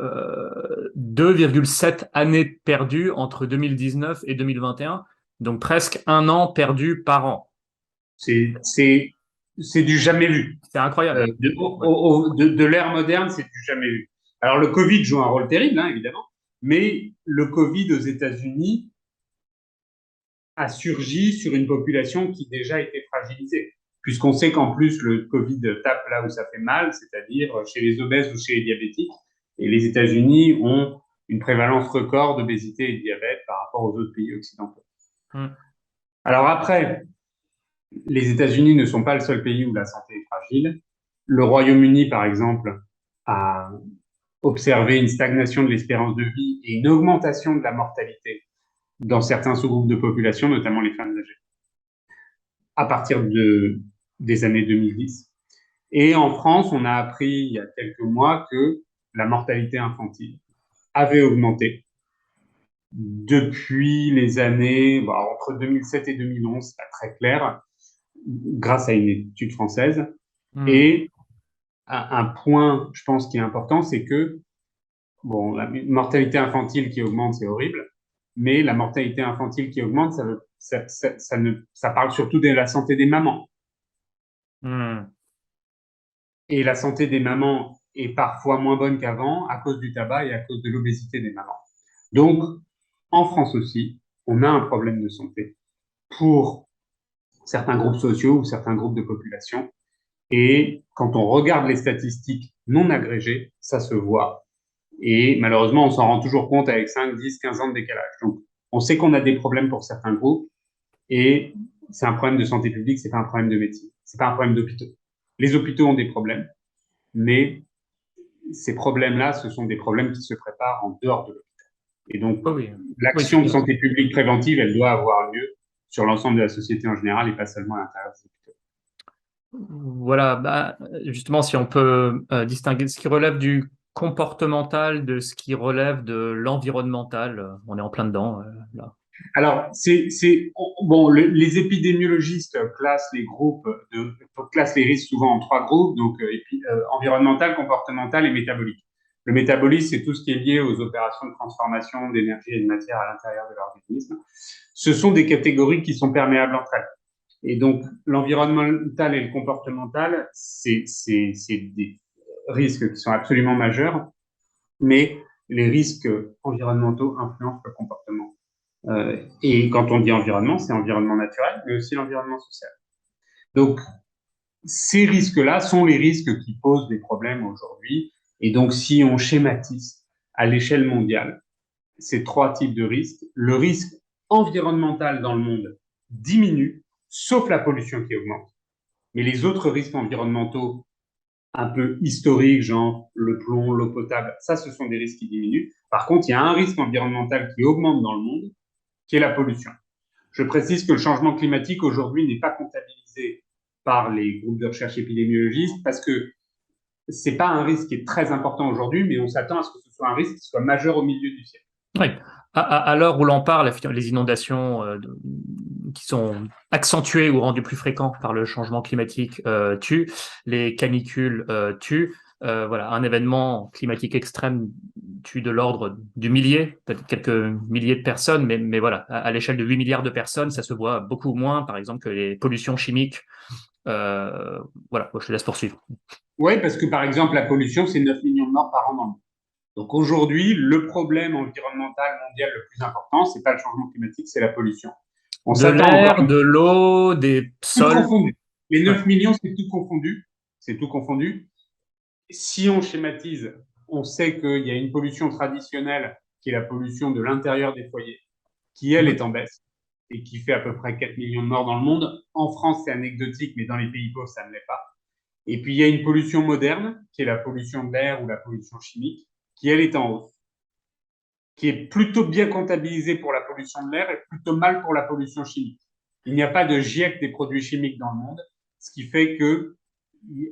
2,7 années perdues entre 2019 et 2021, donc presque un an perdu par an. C'est du jamais vu. C'est incroyable. De l'ère moderne, c'est du jamais vu. Alors, le Covid joue un rôle terrible, hein, évidemment, mais le Covid aux États-Unis a surgi sur une population qui déjà était fragilisée. Puisqu'on sait qu'en plus, le Covid tape là où ça fait mal, c'est-à-dire chez les obèses ou chez les diabétiques. Et les États-Unis ont une prévalence record d'obésité et de diabète par rapport aux autres pays occidentaux. Alors après, les États-Unis ne sont pas le seul pays où la santé est fragile. Le Royaume-Uni, par exemple, a observé une stagnation de l'espérance de vie et une augmentation de la mortalité dans certains sous-groupes de population, notamment les femmes âgées, à partir des années 2010. Et en France, on a appris il y a quelques mois que la mortalité infantile avait augmenté depuis les années, entre 2007 et 2011, c'est pas très clair, grâce à une étude française. Et un point, je pense, qui est important, c'est que bon, la mortalité infantile qui augmente, c'est horrible, mais la mortalité infantile qui augmente, ça parle surtout de la santé des mamans. Hmm. Et la santé des mamans est parfois moins bonne qu'avant à cause du tabac et à cause de l'obésité des mamans. Donc, en France aussi, on a un problème de santé pour certains groupes sociaux ou certains groupes de population. Et quand on regarde les statistiques non agrégées, ça se voit. Et malheureusement, on s'en rend toujours compte avec 5, 10, 15 ans de décalage. Donc, on sait qu'on a des problèmes pour certains groupes et c'est un problème de santé publique, c'est pas un problème de médecine, c'est pas un problème d'hôpitaux. Les hôpitaux ont des problèmes, mais ces problèmes-là, ce sont des problèmes qui se préparent en dehors de l'hôpital. Et donc, Oh oui, oui, l'action de santé publique préventive, elle doit avoir lieu sur l'ensemble de la société en général et pas seulement à l'intérieur des hôpitaux. voilà, bah, justement, si on peut distinguer ce qui relève du comportemental de ce qui relève de l'environnemental, on est en plein dedans, là. Alors, bon, les épidémiologistes classent les risques souvent en trois groupes, donc environnemental, comportemental et métabolique. Le métabolisme, c'est tout ce qui est lié aux opérations de transformation d'énergie et de matière à l'intérieur de l'organisme. Ce sont des catégories qui sont perméables entre elles. Et donc, l'environnemental et le comportemental, c'est des risques qui sont absolument majeurs, mais les risques environnementaux influencent le comportement. Et quand on dit environnement, c'est environnement naturel, mais aussi l'environnement social. Donc, ces risques-là sont les risques qui posent des problèmes aujourd'hui. Et donc, si on schématise à l'échelle mondiale ces trois types de risques, le risque environnemental dans le monde diminue, sauf la pollution qui augmente. Mais les autres risques environnementaux un peu historiques, genre le plomb, l'eau potable, ça, ce sont des risques qui diminuent. Par contre, il y a un risque environnemental qui augmente dans le monde, qui est la pollution. Je précise que le changement climatique aujourd'hui n'est pas comptabilisé par les groupes de recherche épidémiologistes parce que c'est pas un risque qui est très important aujourd'hui, mais on s'attend à ce que ce soit un risque qui soit majeur au milieu du siècle. Oui. À l'heure où l'on parle, les inondations qui sont accentuées ou rendues plus fréquentes par le changement climatique tuent, les canicules tuent. Voilà, un événement climatique extrême tue de l'ordre du millier, peut-être quelques milliers de personnes, mais voilà, à l'échelle de 8 milliards de personnes, ça se voit beaucoup moins, par exemple, que les pollutions chimiques. Voilà, je te laisse poursuivre. Oui, parce que par exemple, la pollution, c'est 9 millions de morts par an dans le monde. Donc aujourd'hui, le problème environnemental mondial le plus important, c'est pas le changement climatique, c'est la pollution. On De s'attend encore l'air, de l'eau, des tout sols. confondu. Les Ouais. 9 millions, c'est tout confondu. C'est tout confondu. Si on schématise, on sait qu'il y a une pollution traditionnelle qui est la pollution de l'intérieur des foyers, qui elle est en baisse et qui fait à peu près 4 millions de morts dans le monde. En France, c'est anecdotique, mais dans les pays pauvres, ça ne l'est pas. Et puis, il y a une pollution moderne, qui est la pollution de l'air ou la pollution chimique, qui elle est en hausse, qui est plutôt bien comptabilisée pour la pollution de l'air et plutôt mal pour la pollution chimique. Il n'y a pas de GIEC des produits chimiques dans le monde, ce qui fait que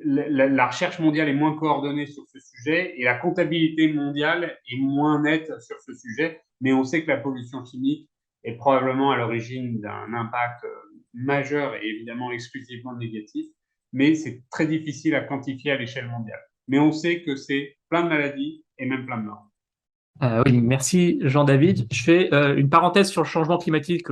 la recherche mondiale est moins coordonnée sur ce sujet et la comptabilité mondiale est moins nette sur ce sujet, mais on sait que la pollution chimique est probablement à l'origine d'un impact majeur et évidemment exclusivement négatif, mais c'est très difficile à quantifier à l'échelle mondiale. Mais on sait que c'est plein de maladies et même plein de morts. Oui, merci Jean-David. Je fais une parenthèse sur le changement climatique.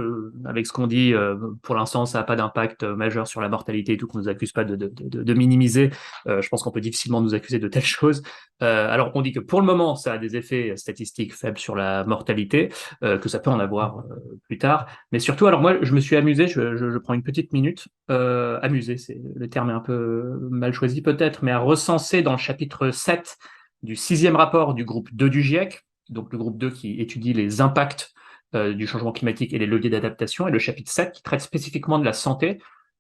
Avec ce qu'on dit, pour l'instant, ça n'a pas d'impact majeur sur la mortalité et tout, qu'on ne nous accuse pas de minimiser. Je pense qu'on peut difficilement nous accuser de telles choses. Alors, on dit que pour le moment, ça a des effets statistiques faibles sur la mortalité, que ça peut en avoir plus tard. Mais surtout, alors moi, je me suis amusé, je prends une petite minute, amusé, le terme est un peu mal choisi peut-être, mais à recenser dans le chapitre 7 du sixième rapport du groupe 2 du GIEC, donc le groupe 2 qui étudie les impacts du changement climatique et les leviers d'adaptation, et le chapitre 7 qui traite spécifiquement de la santé.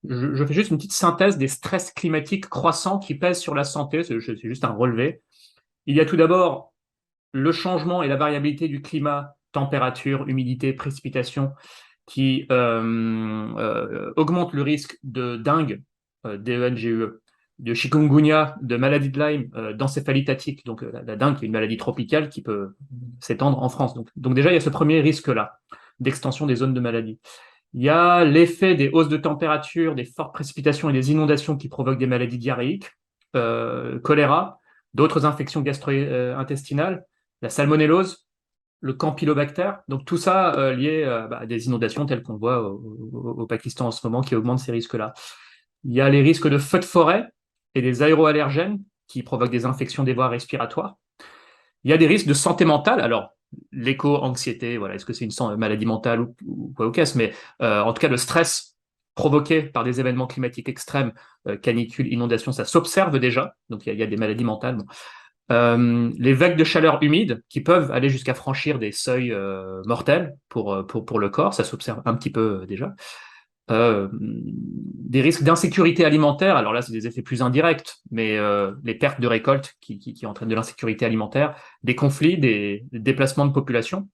Je fais juste une petite synthèse des stress climatiques croissants qui pèsent sur la santé, c'est juste un relevé. Il y a tout d'abord le changement et la variabilité du climat, température, humidité, précipitation, qui augmentent le risque de dengue, DENGE, de chikungunya, de maladie de Lyme, d'encéphalite donc la dengue qui est une maladie tropicale qui peut s'étendre en France. Donc déjà, il y a ce premier risque-là d'extension des zones de maladie. Il y a l'effet des hausses de température, des fortes précipitations et des inondations qui provoquent des maladies diarrhéiques, choléra, d'autres infections gastro-intestinales, la salmonellose, le campylobactère. Donc tout ça lié à des inondations telles qu'on voit au Pakistan en ce moment qui augmentent ces risques-là. Il y a les risques de feux de forêt et des aéroallergènes qui provoquent des infections des voies respiratoires. Il y a des risques de santé mentale. Alors, l'éco-anxiété, voilà, est-ce que c'est une maladie mentale ou quoi au caisse, mais en tout cas, le stress provoqué par des événements climatiques extrêmes, canicules, inondations, ça s'observe déjà. Donc, il y a des maladies mentales. Bon. Les vagues de chaleur humide qui peuvent aller jusqu'à franchir des seuils mortels pour le corps, ça s'observe un petit peu déjà. Des risques d'insécurité alimentaire, alors là, c'est des effets plus indirects, mais les pertes de récolte qui entraînent de l'insécurité alimentaire, des conflits, des déplacements de population.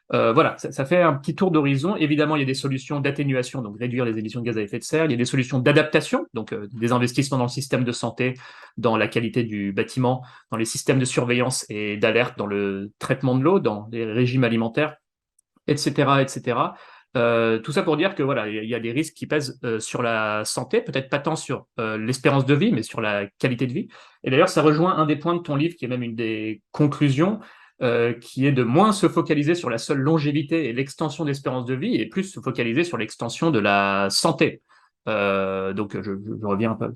Voilà, ça fait un petit tour d'horizon. Évidemment, il y a des solutions d'atténuation, donc réduire les émissions de gaz à effet de serre. Il y a des solutions d'adaptation, donc des investissements dans le système de santé, dans la qualité du bâtiment, dans les systèmes de surveillance et d'alerte, dans le traitement de l'eau, dans les régimes alimentaires, etc., etc. Tout ça pour dire que voilà, il y a des risques qui pèsent sur la santé, peut-être pas tant sur l'espérance de vie, mais sur la qualité de vie. Et d'ailleurs, ça rejoint un des points de ton livre, qui est même une des conclusions, qui est de moins se focaliser sur la seule longévité et l'extension d'espérance de vie, et plus se focaliser sur l'extension de la santé. Donc, je reviens un peu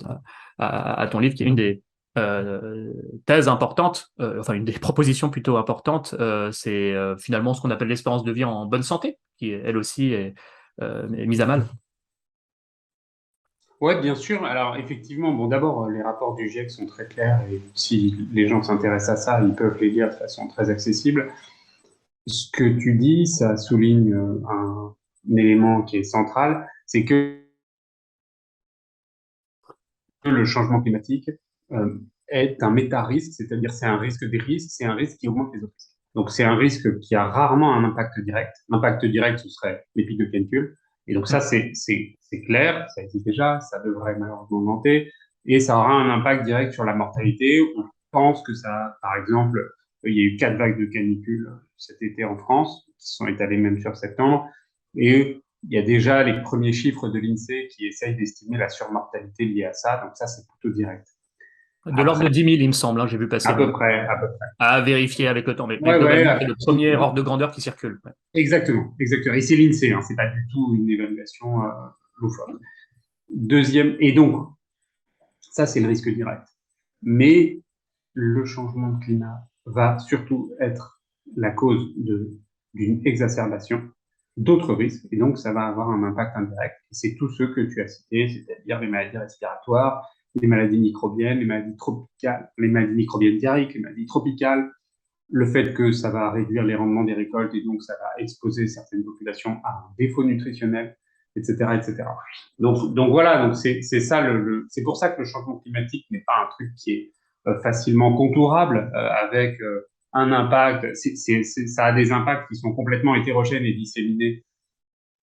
à ton livre, qui est une des euh, thèse importante, enfin une des propositions plutôt importantes, c'est finalement ce qu'on appelle l'espérance de vie en bonne santé, qui elle aussi est mise à mal. Ouais, bien sûr. Alors, effectivement, bon, d'abord, les rapports du GIEC sont très clairs et si les gens s'intéressent à ça, ils peuvent les lire de façon très accessible. Ce que tu dis, ça souligne un élément qui est central, c'est que le changement climatique euh, est un méta-risque, c'est-à-dire c'est un risque des risques, c'est un risque qui augmente les autres risques. Donc c'est un risque qui a rarement un impact direct. L'impact direct, ce serait les pics de canicule. Et donc ça, c'est clair, ça existe déjà, ça devrait malheureusement augmenter, et ça aura un impact direct sur la mortalité. On pense que ça, par exemple, il y a eu 4 vagues de canicule cet été en France, qui sont étalées même sur septembre, et il y a déjà les premiers chiffres de l'INSEE qui essayent d'estimer la surmortalité liée à ça, donc ça, c'est plutôt direct. De l'ordre Après, de 10 000, il me semble, hein, j'ai vu passer à peu près, à peu près. à vérifier avec le temps, mais Ouais, ouais, globalement, c'est le premier ordre de grandeur qui circule. Ouais. exactement, exactement. Et c'est l'INSEE, hein, c'est pas du tout une évaluation loufoque. Deuxième, et donc, ça, c'est le risque direct. Mais le changement de climat va surtout être la cause d'une exacerbation d'autres risques, et donc ça va avoir un impact indirect. Et c'est tous ceux que tu as cités, c'est-à-dire les maladies respiratoires, les maladies microbiennes, les maladies tropicales, les maladies microbiennes diarrhéiques, les maladies tropicales, le fait que ça va réduire les rendements des récoltes et donc ça va exposer certaines populations à un défaut nutritionnel, etc., etc. Donc voilà, donc c'est ça c'est pour ça que le changement climatique n'est pas un truc qui est facilement contourable avec un impact. Ça a des impacts qui sont complètement hétérogènes et disséminés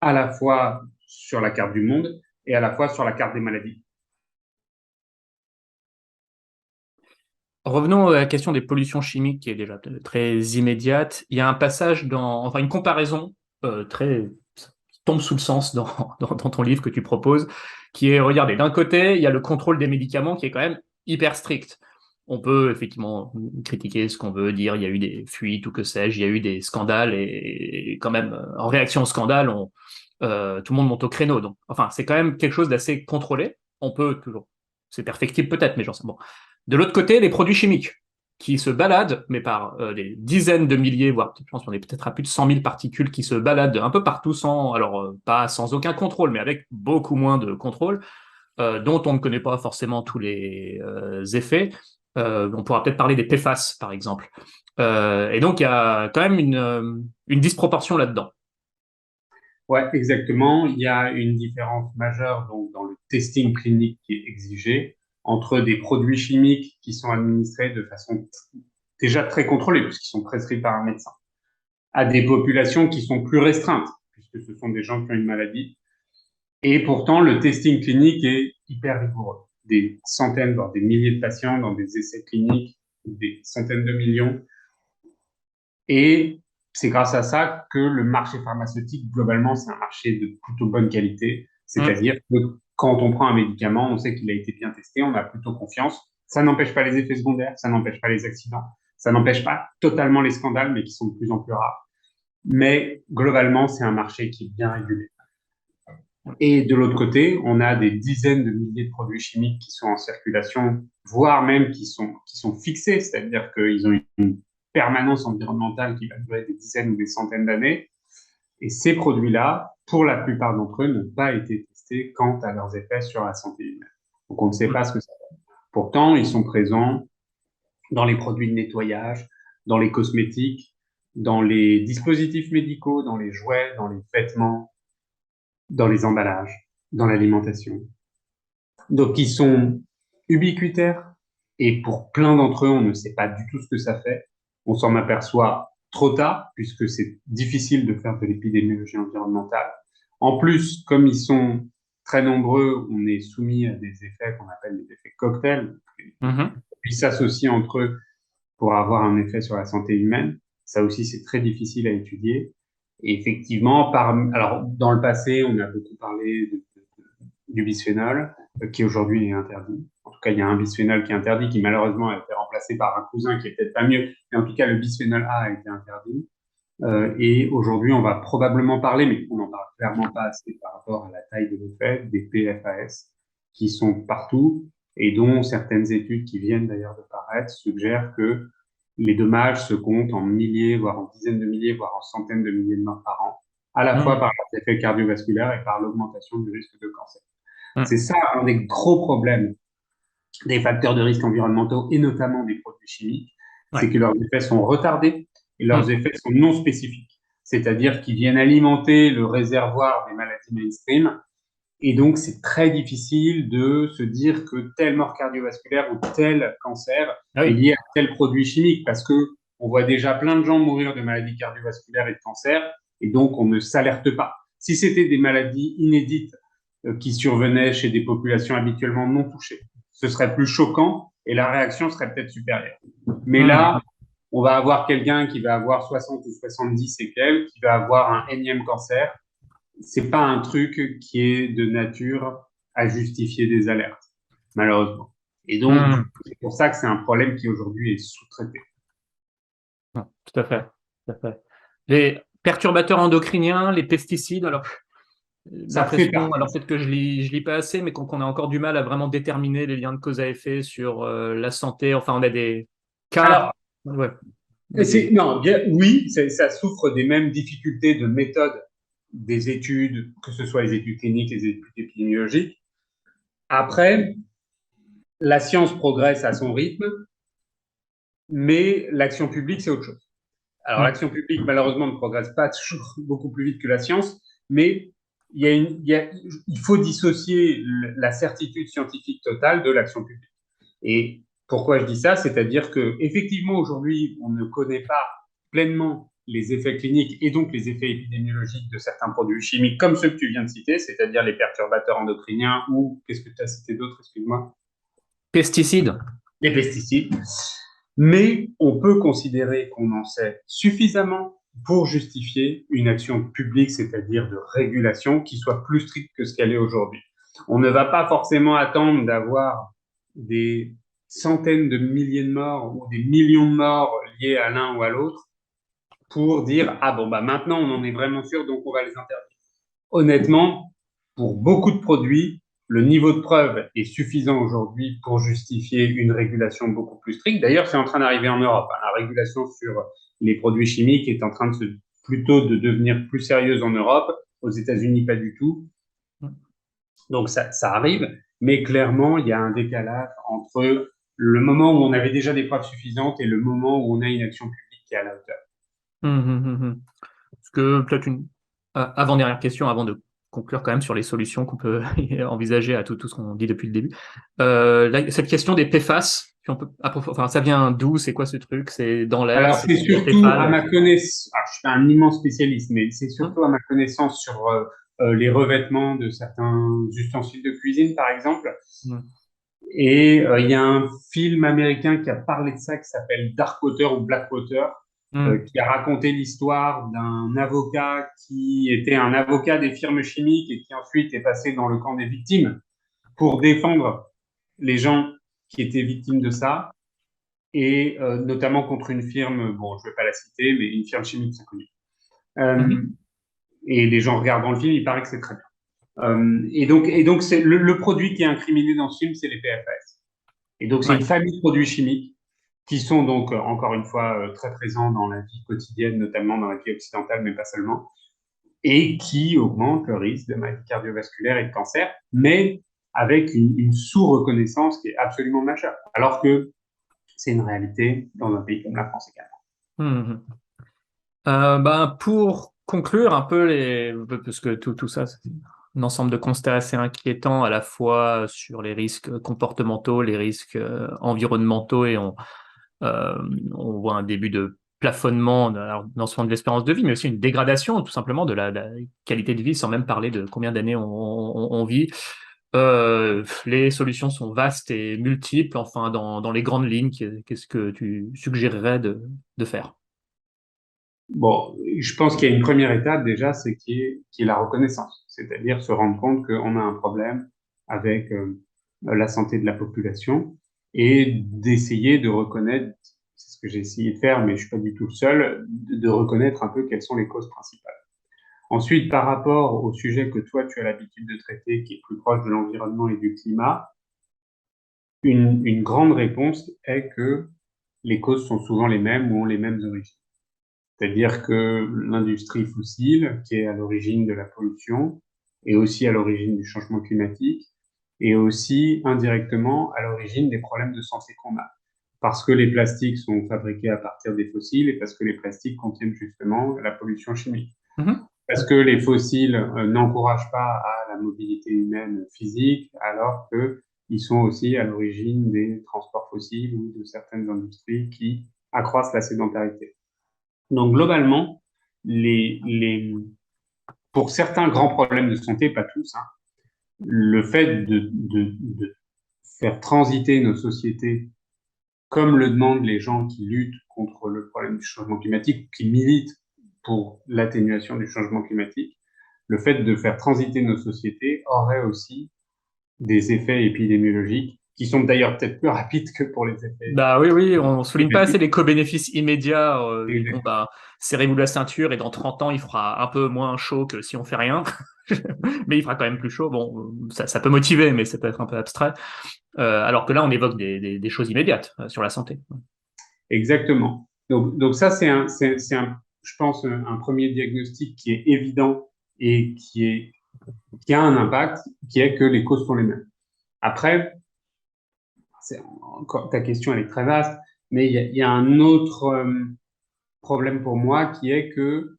à la fois sur la carte du monde et à la fois sur la carte des maladies. Revenons à la question des pollutions chimiques qui est déjà très immédiate. Il y a un passage enfin une comparaison très qui tombe sous le sens dans ton livre que tu proposes, qui est, regardez, d'un côté, il y a le contrôle des médicaments qui est quand même hyper strict. On peut effectivement critiquer ce qu'on veut, dire il y a eu des fuites ou que sais-je, il y a eu des scandales et quand même, en réaction au scandale, tout le monde monte au créneau. Donc, enfin, c'est quand même quelque chose d'assez contrôlé. On peut toujours, c'est perfectible peut-être, mais j'en sais bon. De l'autre côté, les produits chimiques qui se baladent, mais par des dizaines de milliers, voire je pense qu'on est peut-être à plus de 100 000 particules qui se baladent un peu partout sans, alors pas sans aucun contrôle, mais avec beaucoup moins de contrôle, dont on ne connaît pas forcément tous les effets. On pourra peut-être parler des PFAS, par exemple. Et donc, il y a quand même une disproportion là-dedans. Ouais, exactement. Il y a une différence majeure donc, dans le testing clinique qui est exigé entre des produits chimiques qui sont administrés de façon déjà très contrôlée, puisqu'ils sont prescrits par un médecin, à des populations qui sont plus restreintes, puisque ce sont des gens qui ont une maladie. Et pourtant, le testing clinique est hyper rigoureux. Des centaines, voire des milliers de patients dans des essais cliniques, des centaines de millions. Et c'est grâce à ça que le marché pharmaceutique, globalement, c'est un marché de plutôt bonne qualité. Hum. C'est-à-dire que quand on prend un médicament, on sait qu'il a été bien testé, on a plutôt confiance. Ça n'empêche pas les effets secondaires, ça n'empêche pas les accidents, Ça n'empêche pas totalement les scandales, mais qui sont de plus en plus rares. Mais globalement, c'est un marché qui est bien régulé. Et de l'autre côté, on a des dizaines de milliers de produits chimiques qui sont en circulation, voire même qui sont fixés, c'est-à-dire qu'ils ont une permanence environnementale qui va durer des dizaines ou des centaines d'années. Et ces produits-là, pour la plupart d'entre eux, n'ont pas été testés quant à leurs effets sur la santé humaine. Donc on ne sait pas ce que ça fait. Pourtant, ils sont présents dans les produits de nettoyage, dans les cosmétiques, dans les dispositifs médicaux, dans les jouets, dans les vêtements, dans les emballages, dans l'alimentation. Donc, ils sont ubiquitaires et pour plein d'entre eux, on ne sait pas du tout ce que ça fait. On s'en aperçoit trop tard puisque c'est difficile de faire de l'épidémiologie environnementale. En plus, comme ils sont très nombreux, on est soumis à des effets qu'on appelle des effets cocktails. Puis s'associent entre eux pour avoir un effet sur la santé humaine. Ça aussi, c'est très difficile à étudier. Et effectivement, alors dans le passé, on a beaucoup parlé du bisphénol, qui aujourd'hui est interdit. En tout cas, il y a un bisphénol qui est interdit, qui malheureusement a été remplacé par un cousin qui est peut-être pas mieux. Mais en tout cas, le bisphénol A a été interdit. Et aujourd'hui, on va probablement parler, mais on n'en parle clairement pas assez par rapport à la taille de l'effet, des PFAS qui sont partout et dont certaines études qui viennent d'ailleurs de paraître suggèrent que les dommages se comptent en milliers, voire en dizaines de milliers, voire en centaines de milliers de morts par an, à la fois par les effets cardiovasculaires et par l'augmentation du risque de cancer. C'est ça un des gros problèmes des facteurs de risque environnementaux et notamment des produits chimiques, c'est que leurs effets sont retardés et leurs effets sont non spécifiques, c'est-à-dire qu'ils viennent alimenter le réservoir des maladies mainstream. Et donc, c'est très difficile de se dire que telle mort cardiovasculaire ou tel cancer est lié à tel produit chimique parce que on voit déjà plein de gens mourir de maladies cardiovasculaires et de cancer et donc on ne s'alerte pas. Si c'était des maladies inédites qui survenaient chez des populations habituellement non touchées, ce serait plus choquant et la réaction serait peut-être supérieure. Mais là, on va avoir quelqu'un qui va avoir 60 ou 70 séquelles, qui va avoir un énième cancer. C'est pas un truc qui est de nature à justifier des alertes, malheureusement. Et donc, c'est pour ça que c'est un problème qui aujourd'hui est sous-traité. Tout à fait. Tout à fait. Les perturbateurs endocriniens, les pesticides, alors l'impression, alors peut-être que je lis pas assez, mais qu'on a encore du mal à vraiment déterminer les liens de cause à effet sur la santé. Enfin, on a des cas. Alors, non, oui, ça souffre des mêmes difficultés de méthode des études, que ce soit les études cliniques, les études épidémiologiques. Après, la science progresse à son rythme, mais l'action publique, c'est autre chose. Alors, l'action publique, malheureusement, ne progresse pas toujours beaucoup plus vite que la science, mais il faut dissocier la certitude scientifique totale de l'action publique. Et pourquoi je dis ça? C'est-à-dire que effectivement, aujourd'hui, on ne connaît pas pleinement les effets cliniques et donc les effets épidémiologiques de certains produits chimiques, comme ceux que tu viens de citer, c'est-à-dire les perturbateurs endocriniens ou, qu'est-ce que tu as cité d'autre, excuse-moi? Pesticides. Les pesticides. Mais on peut considérer qu'on en sait suffisamment pour justifier une action publique, c'est-à-dire de régulation, qui soit plus stricte que ce qu'elle est aujourd'hui. On ne va pas forcément attendre d'avoir des centaines de milliers de morts ou des millions de morts liés à l'un ou à l'autre pour dire ah bon bah maintenant on en est vraiment sûr donc on va les interdire. Honnêtement, pour beaucoup de produits, le niveau de preuve est suffisant aujourd'hui pour justifier une régulation beaucoup plus stricte. D'ailleurs, c'est en train d'arriver en Europe. La régulation sur les produits chimiques est en train plutôt de devenir plus sérieuse en Europe. Aux États-Unis, pas du tout. Donc ça arrive, mais clairement, il y a un décalage entre le moment où on avait déjà des preuves suffisantes et le moment où on a une action publique qui est à la hauteur. Parce que peut-être une avant-dernière question, avant de conclure quand même sur les solutions qu'on peut envisager à tout ce qu'on dit depuis le début. Cette question des PFAS, enfin, ça vient d'où? C'est quoi ce truc? C'est dans l'air? Alors, c'est surtout à ma connaissance, alors, je suis pas un immense spécialiste, mais c'est surtout à ma connaissance sur les revêtements de certains ustensiles de cuisine, par exemple. Et il y a un film américain qui a parlé de ça, qui s'appelle Darkwater ou Blackwater, qui a raconté l'histoire d'un avocat qui était un avocat des firmes chimiques et qui ensuite est passé dans le camp des victimes pour défendre les gens qui étaient victimes de ça. et notamment contre une firme, bon, je ne vais pas la citer, mais une firme chimique très connue. Euh, Mhm. et les gens regardant le film, il paraît que c'est très bien. Et donc c'est le produit qui est incriminé dans ce film, c'est les PFAS. Et donc c'est Ouais. une famille de produits chimiques qui sont donc, encore une fois, très présents dans la vie quotidienne, notamment dans la vie occidentale, mais pas seulement, et qui augmentent le risque de maladies cardiovasculaires et de cancer, mais avec une sous-reconnaissance qui est absolument majeure, alors que c'est une réalité dans un pays comme la France également. Mhm. Ben, pour conclure un peu parce que tout ça, c'est un ensemble de constats assez inquiétants à la fois sur les risques comportementaux, les risques environnementaux, et euh, on voit un début de plafonnement non seulement de l'espérance de vie, mais aussi une dégradation tout simplement de la qualité de vie, sans même parler de combien d'années on vit. Les solutions sont vastes et multiples. Enfin, dans les grandes lignes, qu'est-ce que tu suggérerais de faire? Bon, je pense qu'il y a une première étape déjà, c'est qui est la reconnaissance, c'est-à-dire se rendre compte qu'on a un problème avec la santé de la population et d'essayer de reconnaître, c'est ce que j'ai essayé de faire, mais je suis pas du tout le seul, de reconnaître un peu quelles sont les causes principales. Ensuite, par rapport au sujet que toi tu as l'habitude de traiter, qui est plus proche de l'environnement et du climat, une grande réponse est que les causes sont souvent les mêmes ou ont les mêmes origines. C'est-à-dire que l'industrie fossile, qui est à l'origine de la pollution, est aussi à l'origine du changement climatique, et aussi indirectement à l'origine des problèmes de santé qu'on a. Parce que les plastiques sont fabriqués à partir des fossiles et parce que les plastiques contiennent justement la pollution chimique. Mhm. Parce que les fossiles n'encouragent pas à la mobilité humaine physique, alors qu'ils sont aussi à l'origine des transports fossiles ou de certaines industries qui accroissent la sédentarité. Donc globalement, les, les, pour certains grands problèmes de santé, pas tous, hein, le fait de faire transiter nos sociétés comme le demandent les gens qui luttent contre le problème du changement climatique, qui militent pour l'atténuation du changement climatique, le fait de faire transiter nos sociétés aurait aussi des effets épidémiologiques qui sont d'ailleurs peut-être plus rapides que pour les effets Bah oui, oui, on souligne pas assez climatiques. les co-bénéfices immédiats. Bon, bah, serrez-vous la ceinture et dans 30 ans, il fera un peu moins chaud que si on fait rien. Mais il fera quand même plus chaud. Bon, ça peut motiver, mais ça peut être un peu abstrait. Alors que là, on évoque des choses immédiates sur la santé. Exactement. Donc ça, je pense, un premier diagnostic qui est évident et qui a un impact, qui est que les causes sont les mêmes. Après, encore, ta question, elle est très vaste, mais il y a un autre problème pour moi qui est que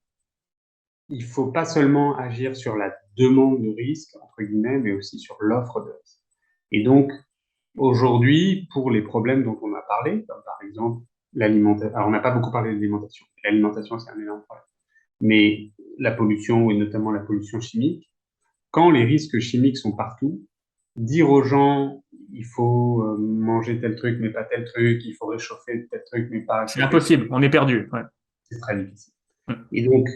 il faut pas seulement agir sur la demande de risque, entre guillemets, mais aussi sur l'offre de risque. Et donc, aujourd'hui, pour les problèmes dont on a parlé, comme par exemple l'alimentation, alors on n'a pas beaucoup parlé de l'alimentation. L'alimentation, c'est un énorme problème. Mais la pollution, et notamment la pollution chimique, quand les risques chimiques sont partout, dire aux gens, il faut manger tel truc, mais pas tel truc, il faut réchauffer tel truc, mais pas C'est réchauffer tel impossible, truc, on est perdu. Ouais. c'est très difficile. Mm. Et donc,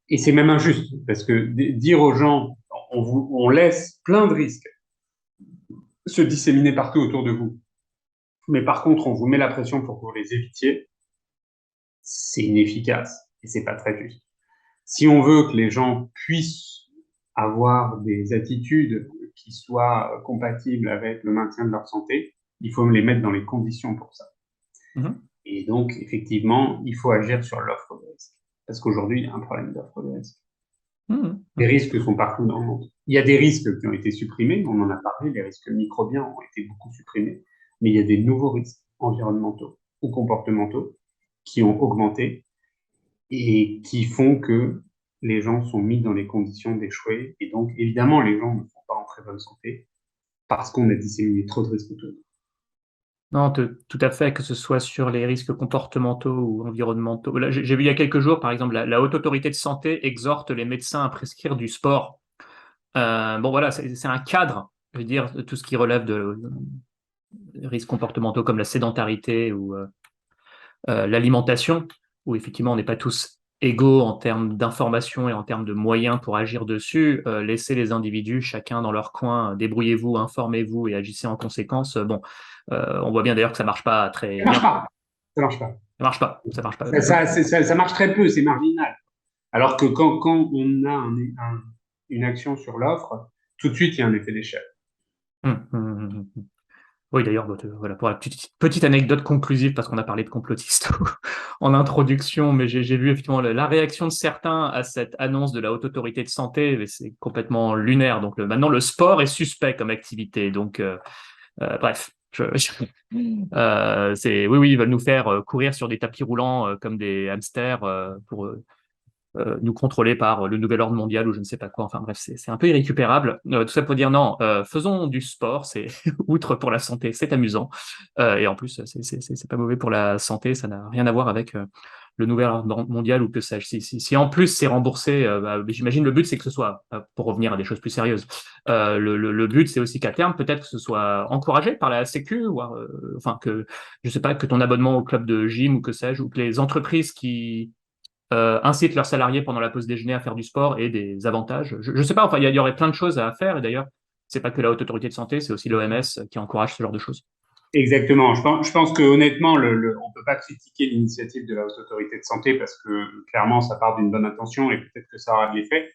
et c'est même injuste, parce que dire aux gens, on laisse plein de risques se disséminer partout autour de vous, mais par contre, on vous met la pression pour que vous les évitiez, c'est inefficace et c'est pas très juste. Si on veut que les gens puissent avoir des attitudes qui soient compatibles avec le maintien de leur santé, il faut les mettre dans les conditions pour ça. Mhm. Et donc, effectivement, il faut agir sur l'offre de risque. Parce qu'aujourd'hui, il y a un problème d'offre de risque. Mhm. Les Mhm. risques sont partout dans le monde. Il y a des risques qui ont été supprimés, on en a parlé, les risques microbiens ont été beaucoup supprimés, mais il y a des nouveaux risques environnementaux ou comportementaux qui ont augmenté et qui font que les gens sont mis dans les conditions d'échouer. Et donc, évidemment, les gens ne sont pas en très bonne santé parce qu'on a disséminé trop de risques autour d'eux. Non, tout à fait, que ce soit sur les risques comportementaux ou environnementaux. Là, j'ai vu il y a quelques jours, par exemple, la Haute Autorité de Santé exhorte les médecins à prescrire du sport. Bon, voilà, c'est un cadre, je veux dire, de tout ce qui relève de risques comportementaux comme la sédentarité ou l'alimentation, où effectivement, on n'est pas tous égaux en termes d'information et en termes de moyens pour agir dessus, laisser les individus chacun dans leur coin, débrouillez-vous, informez-vous et agissez en conséquence. Bon, on voit bien d'ailleurs que ça marche pas très Ça marche bien. pas. Ça marche pas. Ça marche pas, ça marche pas. Ça marche très peu, c'est marginal. Alors que quand on a une action sur l'offre, tout de suite, il y a un effet d'échelle. Oui, d'ailleurs, voilà, pour la petite anecdote conclusive, parce qu'on a parlé de complotistes en introduction, mais j'ai vu effectivement la réaction de certains à cette annonce de la Haute Autorité de Santé, mais c'est complètement lunaire. Donc maintenant, le sport est suspect comme activité. Donc, bref, oui, oui, ils veulent nous faire courir sur des tapis roulants comme des hamsters pour nous contrôler par le nouvel ordre mondial ou je ne sais pas quoi. Enfin bref, c'est un peu irrécupérable. Tout ça pour dire non, faisons du sport, c'est outre pour la santé, c'est amusant. Et en plus, c'est pas mauvais pour la santé, ça n'a rien à voir avec le nouvel ordre mondial ou que sais-je. Si en plus c'est remboursé, j'imagine le but c'est que ce soit, pour revenir à des choses plus sérieuses, le but c'est aussi qu'à terme, peut-être que ce soit encouragé par la Sécu, ou, enfin que, je sais pas, que ton abonnement au club de gym ou que sais-je, ou que les entreprises qui incitent leurs salariés pendant la pause déjeuner à faire du sport et des avantages. Je ne sais pas, enfin, il y aurait plein de choses à faire. Et d'ailleurs, c'est pas que la Haute Autorité de Santé, c'est aussi l'OMS qui encourage ce genre de choses. Exactement. Je pense que honnêtement, on ne peut pas critiquer l'initiative de la Haute Autorité de Santé parce que clairement, ça part d'une bonne intention et peut-être que ça aura de l'effet.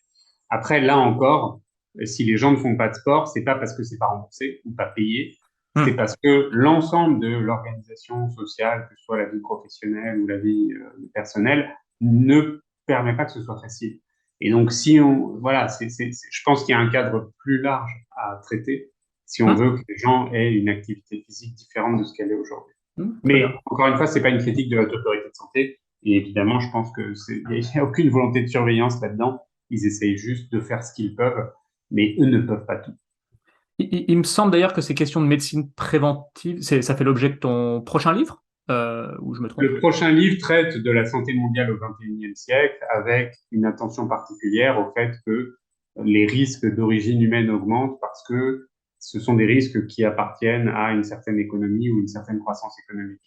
Après, là encore, si les gens ne font pas de sport, c'est pas parce que c'est pas remboursé ou pas payé, c'est Hmm. parce que l'ensemble de l'organisation sociale, que ce soit la vie professionnelle ou la vie personnelle, ne permet pas que ce soit facile. Et donc, si on, voilà, je pense qu'il y a un cadre plus large à traiter si on Hmm. veut que les gens aient une activité physique différente de ce qu'elle est aujourd'hui. Hmm. Très bien. Mais encore une fois, c'est pas une critique de l'autorité de santé. Et évidemment, je pense que il n'y a aucune volonté de surveillance là-dedans. Ils essayent juste de faire ce qu'ils peuvent, mais eux ne peuvent pas tout. Il me semble d'ailleurs que ces questions de médecine préventive, ça fait l'objet de ton prochain livre, ou je me trompe? Le prochain livre traite de la santé mondiale au XXIe siècle avec une attention particulière au fait que les risques d'origine humaine augmentent parce que ce sont des risques qui appartiennent à une certaine économie ou une certaine croissance économique.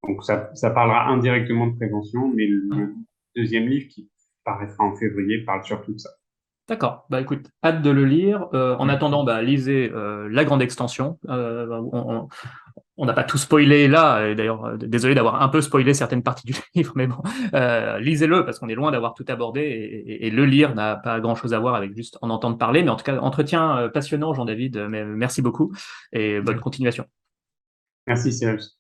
Donc ça parlera indirectement de prévention, mais le deuxième livre qui paraîtra en février parle surtout de ça. D'accord. Bah écoute, hâte de le lire. En attendant, Merci. bah, lisez La Grande Extension. On n'a pas tout spoilé là, et d'ailleurs, désolé d'avoir un peu spoilé certaines parties du livre, mais bon, lisez-le parce qu'on est loin d'avoir tout abordé et le lire n'a pas grand-chose à voir avec juste en entendre parler. Mais en tout cas, entretien passionnant, Jean-David. Mais merci beaucoup et bonne continuation. Merci, Cyrus.